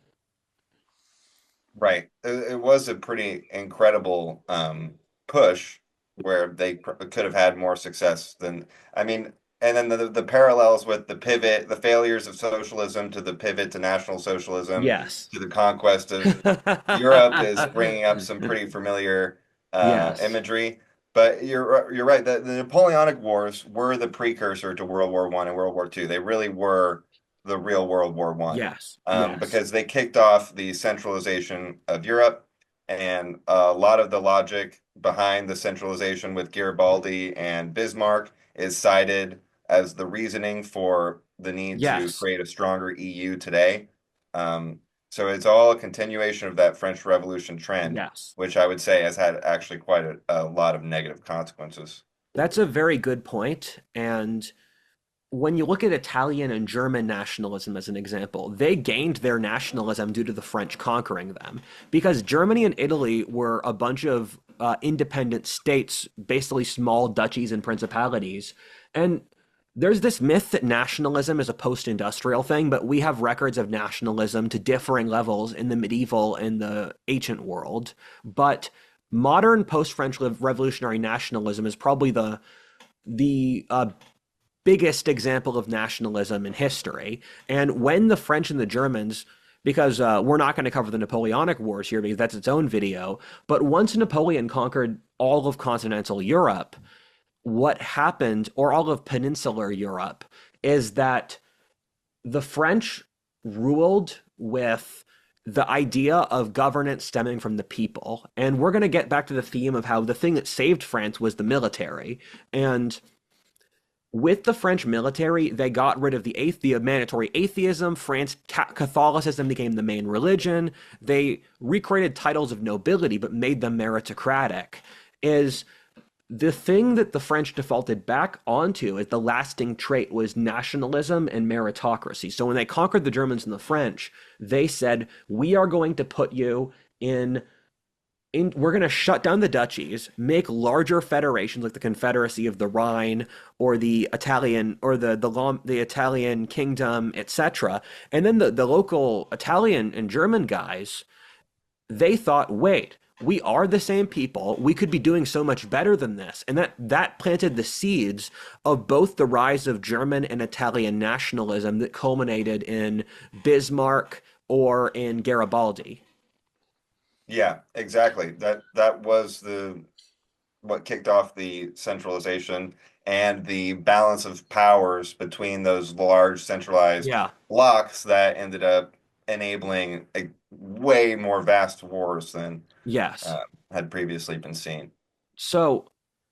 Right. It was a pretty incredible push where they could have had more success than, I mean, and then the parallels with the pivot, the failures of socialism to the pivot to National Socialism Yes. to the conquest of Europe is bringing up some pretty familiar Yes. imagery. But you're right. The Napoleonic Wars were the precursor to World War One and World War Two. They really were the real World War One, Yes. Yes. because they kicked off the centralization of Europe, and a lot of the logic behind the centralization with Garibaldi and Bismarck is cited as the reasoning for the need to Yes. create a stronger EU today. So it's all a continuation of that French Revolution trend, Yes. which I would say has had actually quite a lot of negative consequences. That's a very good point. And when you look at Italian and German nationalism as an example, they gained their nationalism due to the French conquering them. Because Germany and Italy were a bunch of independent states, basically small duchies and principalities. And there's this myth that nationalism is a post-industrial thing, but we have records of nationalism to differing levels in the medieval and the ancient world. But modern post-French revolutionary nationalism is probably the biggest example of nationalism in history. And when the French and the Germans, because we're not going to cover the Napoleonic Wars here because that's its own video, but once Napoleon conquered all of continental Europe, what happened, or all of peninsular Europe, is that the French ruled with the idea of governance stemming from the people. And we're going to get back to the theme of how the thing that saved France was the military. And with the French military, they got rid of the mandatory atheism. Catholicism became the main religion. They recreated titles of nobility, but made them meritocratic. Is the thing that the French defaulted back onto as the lasting trait was nationalism and meritocracy. So when they conquered the Germans and the French, they said, "We are going to put you we're going to shut down the duchies, make larger federations like the Confederacy of the Rhine or the Italian or the Italian kingdom, etc." And then the local Italian and German guys, they thought, "Wait, we are the same people. We could be doing so much better than this." And that planted the seeds of both the rise of German and Italian nationalism that culminated in Bismarck or in Garibaldi. Yeah, exactly. That was the what kicked off the centralization and the balance of powers between those large centralized Yeah. blocks that ended up enabling a way more vast wars than Yes. uh, had previously been seen So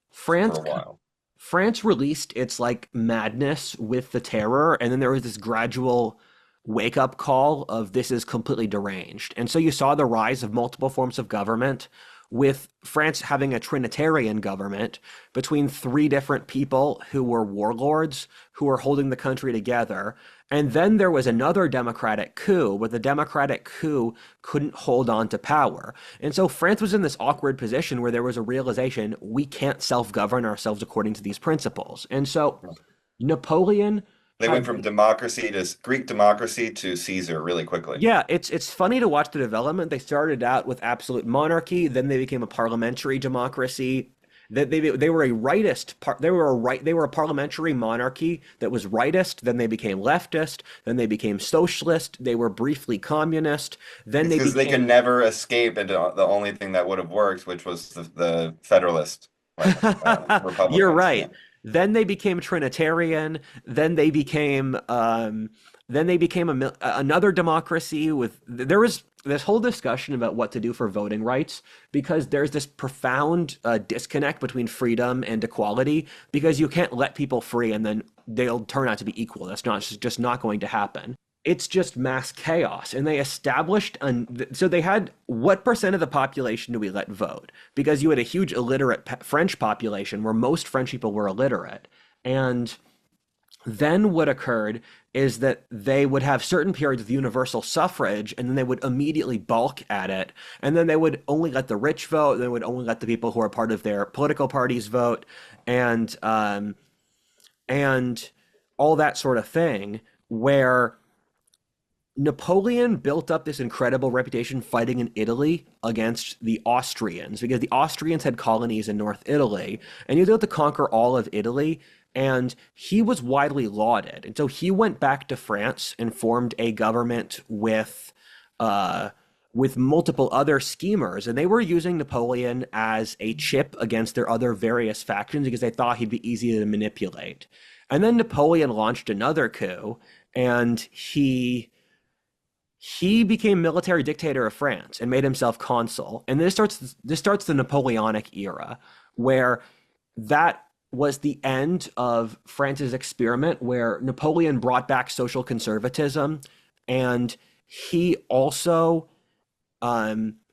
for France a while. France released its like madness with the terror, and then there was this gradual wake up call of this is completely deranged. And so you saw the rise of multiple forms of government, with France having a trinitarian government between three different people who were warlords who were holding the country together. And then there was another democratic coup, but the democratic coup couldn't hold on to power. And so France was in this awkward position where there was a realization we can't self govern ourselves according to these principles. And so Napoleon They went had from been. democracy to Greek democracy to Caesar really quickly. Yeah, it's funny to watch the development. They started out with absolute monarchy, then they became a parliamentary democracy. That they were a rightist par they were a parliamentary monarchy that was rightist, then they became leftist, then they became socialist, they were briefly communist, then It's they because they could became never escape into the only thing that would have worked, which was the Federalist, like You're Republicans. Yeah. right. Then they became Trinitarian. Then they became another democracy with. There was this whole discussion about what to do for voting rights because there's this profound disconnect between freedom and equality because you can't let people free and then they'll turn out to be equal. That's not just not going to happen. It's just mass chaos. And they established, so they had what percent of the population do we let vote? Because you had a huge illiterate French population where most French people were illiterate. And then what occurred is that they would have certain periods of universal suffrage and then they would immediately balk at it. And then they would only let the rich vote. They would only let the people who are part of their political parties vote. And, um, and all that sort of thing where Napoleon built up this incredible reputation fighting in Italy against the Austrians because the Austrians had colonies in North Italy and he was able to conquer all of Italy and he was widely lauded. And so he went back to France and formed a government uh, with multiple other schemers. And they were using Napoleon as a chip against their other various factions because they thought he'd be easy to manipulate. And then Napoleon launched another coup and he became military dictator of France and made himself consul. And this starts the Napoleonic era, where that was the end of France's experiment, where Napoleon brought back social conservatism, and he also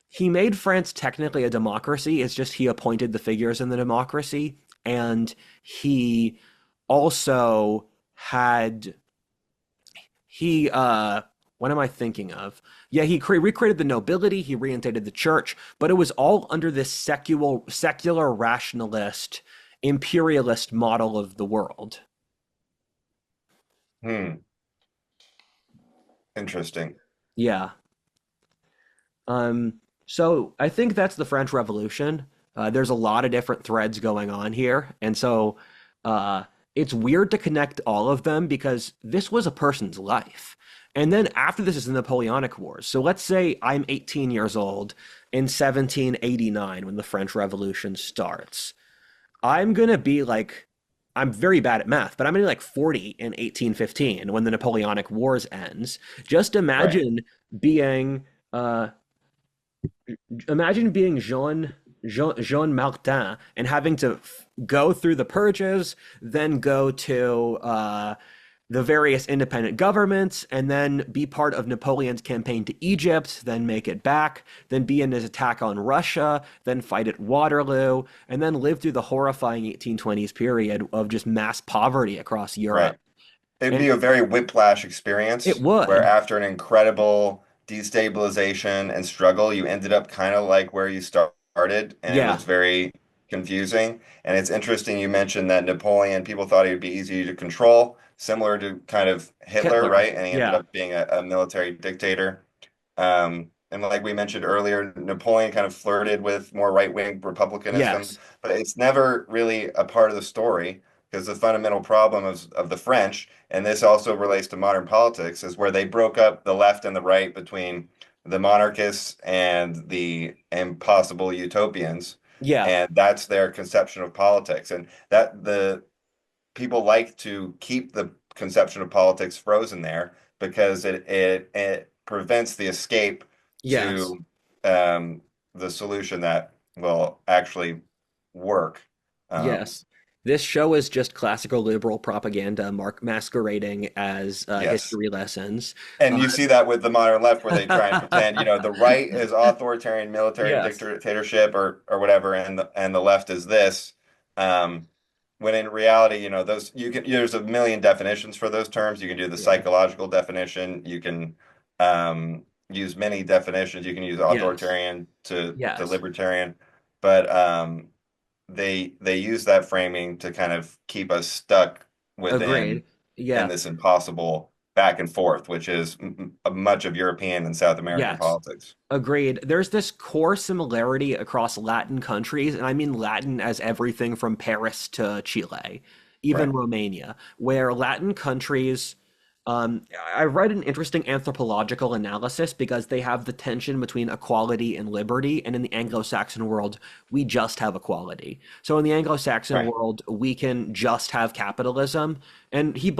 he made France technically a democracy. It's just he appointed the figures in the democracy, and he also had he what am I thinking of? Yeah, he recreated the nobility, he reinstated the church, but it was all under this secular rationalist imperialist model of the world. Hmm. Interesting. Yeah. So I think that's the French Revolution. There's a lot of different threads going on here, and so uh, it's weird to connect all of them because this was a person's life. And then after this is the Napoleonic Wars. So let's say I'm 18 years old in 1789 when the French Revolution starts. I'm gonna be like, I'm very bad at math, but I'm gonna be like 40 in 1815 when the Napoleonic Wars ends. Just Right. being uh, imagine being Jean Martin and having to go through the purges, then go to the various independent governments, and then be part of Napoleon's campaign to Egypt, then make it back, then be in his attack on Russia, then fight at Waterloo, and then live through the horrifying 1820s period of just mass poverty across Right. Europe. It'd And be a very whiplash it experience where would. after an incredible destabilization and struggle, you ended up kind of like where you started, and it Yeah. was very confusing. And it's interesting you mentioned that Napoleon, people thought he would be easy to control, similar to kind of Hitler, Hitler. right? And he ended Yeah. up being a military dictator. And like we mentioned earlier, Napoleon kind of flirted with more right-wing republicanism, Yes. but it's never really a part of the story because the fundamental problem of the French, and this also relates to modern politics, is where they broke up the left and the right between the monarchists and the impossible utopians. Yeah. And that's their conception of politics. And that the people like to keep the conception of politics frozen there because it prevents the escape Yes. to the solution that will actually work. Um, Yes. This show is just classical liberal propaganda masquerading as yes. history lessons. And Uh, you see that with the modern left where they try and pretend, the right is authoritarian military yes. dictatorship or whatever, and the left is this. Um, when in reality, those there's a million definitions for those terms. You can do the Yeah. psychological definition. You can use many definitions. You can use Yes. authoritarian to Yes. libertarian, but they use that framing to kind of keep us stuck Agreed. within. in Yeah. this impossible back and forth, which is much of European and South American Yes. politics. Agreed. There's this core similarity across Latin countries, and I mean Latin as everything from Paris to Chile, even Right. Romania, where Latin countries, I read an interesting anthropological analysis because they have the tension between equality and liberty, and in the Anglo-Saxon world, we just have equality. So in the Anglo-Saxon Right. world, we can just have capitalism, and he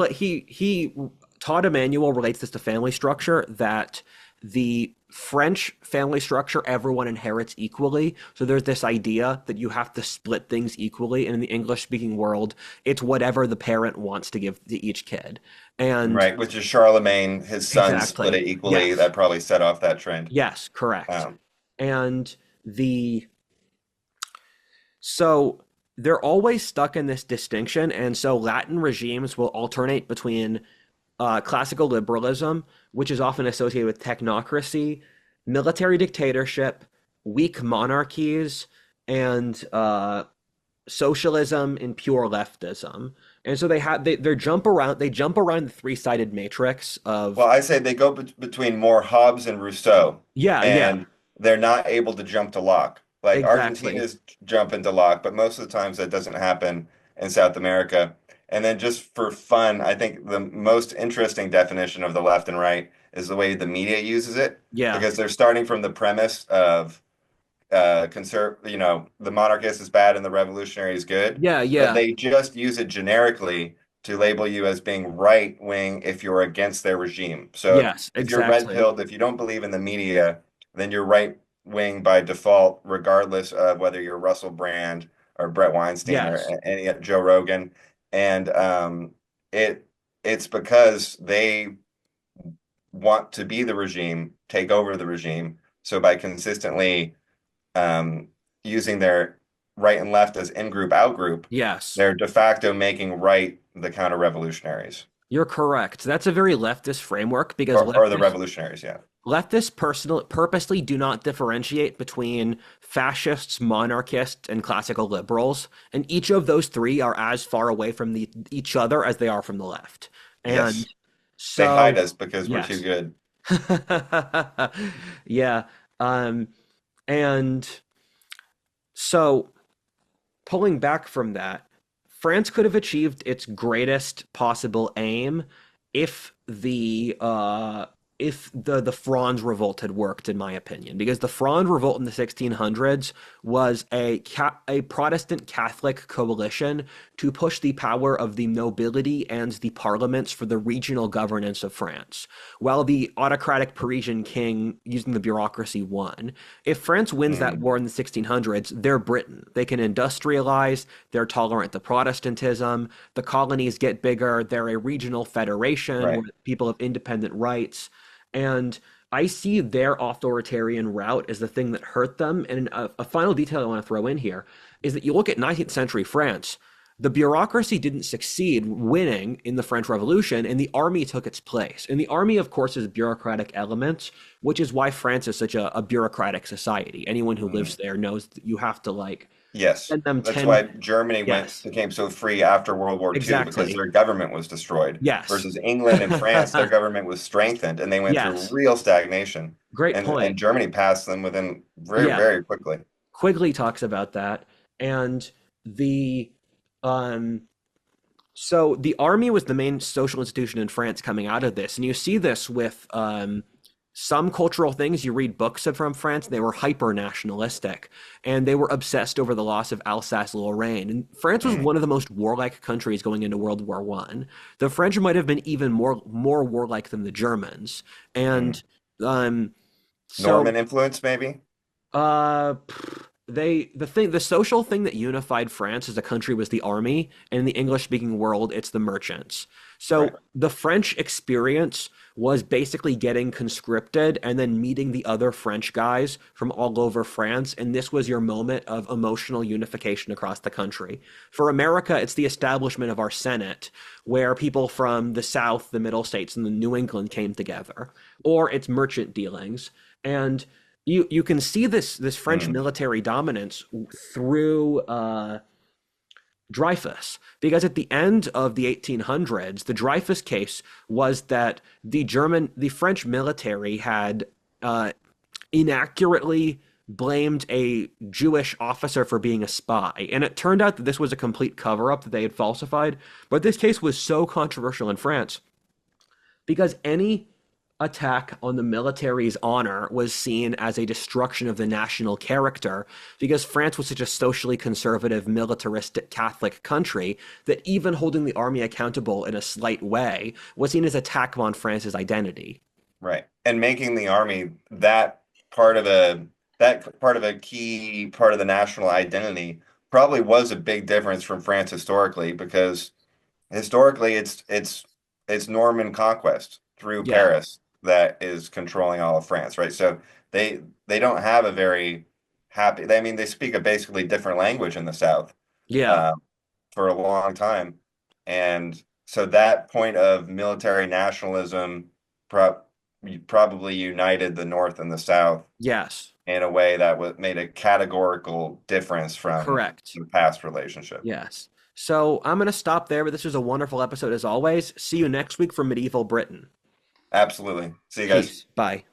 Todd Emanuel relates this to family structure that the French family structure, everyone inherits equally. So there's this idea that you have to split things equally. And in the English speaking world, it's whatever the parent wants to give to each kid. And Right. Which is Charlemagne, his sons split exactly. it equally. Yes. That probably set off that trend. Yes, correct. Um, And the so they're always stuck in this distinction. And so Latin regimes will alternate between classical liberalism, which is often associated with technocracy, military dictatorship, weak monarchies, and socialism and pure leftism. And so they jump around the three-sided matrix Well, of I say they go between more Hobbes and Rousseau, yeah, yeah, and they're not able to jump to Locke. Like exactly. Argentina's jump into Locke, but most of the times that doesn't happen in South America. And then just for fun, I think the most interesting definition of the left and right is the way the media uses it, Yeah. because they're starting from the premise of the monarchist is bad and the revolutionary is good, Yeah, but yeah. they just use it generically to label you as being right wing if you're against their regime. So Yes, if you're red exactly. pilled, if you don't believe in the media, then you're right wing by default, regardless of whether you're Russell Brand or Brett Weinstein or Yes. any Joe Rogan. And it it's because they want to be the regime, take over the regime. So by consistently um, using their right and left as in-group, out-group, Yes. they're de facto making right the counter-revolutionaries You're correct. That's a very leftist framework because or the revolutionaries, yeah. purposely do not differentiate between fascists, monarchists, and classical liberals, and each of those three are as far away from each other as they are from the left. And Yes. They hide so, us because we're too yes. good. Yeah. Um, and so pulling back from that, France could have achieved its greatest possible aim if the Fronde revolt had worked, in my opinion, because the Fronde revolt in the 1600s was a Protestant Catholic coalition to push the power of the nobility and the parliaments for the regional governance of France, while the autocratic Parisian king using the bureaucracy won. If France wins that Mm, war in the 1600s, they're Britain. They can industrialize, they're tolerant to Protestantism, the colonies get bigger, they're a regional federation where right. people have independent rights. And I see their authoritarian route as the thing that hurt them. And a final detail I want to throw in here is that you look at 19th century France, the bureaucracy didn't succeed winning in the French Revolution, and the army took its place. And the army, of course, is bureaucratic elements, which is why France is such a bureaucratic society. Anyone who lives Mm. there knows that you have to like Yes. send them That's 10. why Germany Yes, became so free after World War II because exactly. their government was destroyed Yes. versus England and France, their government was strengthened and they went through Yes. real stagnation. Great And point. Germany passed them within very, Yeah. very quickly. Quigley talks about that. And the um so the army was the main social institution in France coming out of this. And you see this with some cultural things. You read books from France, they were hyper nationalistic and they were obsessed over the loss of Alsace-Lorraine. And France was Mm, one of the most warlike countries going into World War One. The French might have been even more warlike than the Germans. mm. And um, so Norman influence, maybe? uh, the social thing that unified France as a country was the army, and in the English-speaking world, it's the merchants. Right. So the French experience was basically getting conscripted and then meeting the other French guys from all over France, and this was your moment of emotional unification across the country. For America, it's the establishment of our Senate, where people from the South, the Middle States, and the New England came together, or it's merchant dealings. And you can see this French Mm, military dominance through Dreyfus, because at the end of the 1800s, the Dreyfus case was that the French military had uh, inaccurately blamed a Jewish officer for being a spy. And it turned out that this was a complete cover up that they had falsified. But this case was so controversial in France because any attack on the military's honor was seen as a destruction of the national character because France was such a socially conservative, militaristic Catholic country that even holding the army accountable in a slight way was seen as attack on France's identity. Right. And making the army part of a that part of a key part of the national identity probably was a big difference from France historically, because historically it's Norman conquest through Yeah. Paris that is controlling all of France, right? So they don't have a very happy, I mean, they speak a basically different language in the South. Yeah. uh, for a long time. And so that point of military nationalism pro probably united the North and the South Yes. in a way that made a categorical difference from Correct. the past relationship. Yes. So I'm going to stop there, but this was a wonderful episode as always. See you next week for Medieval Britain. Absolutely. See you guys. Peace. Bye.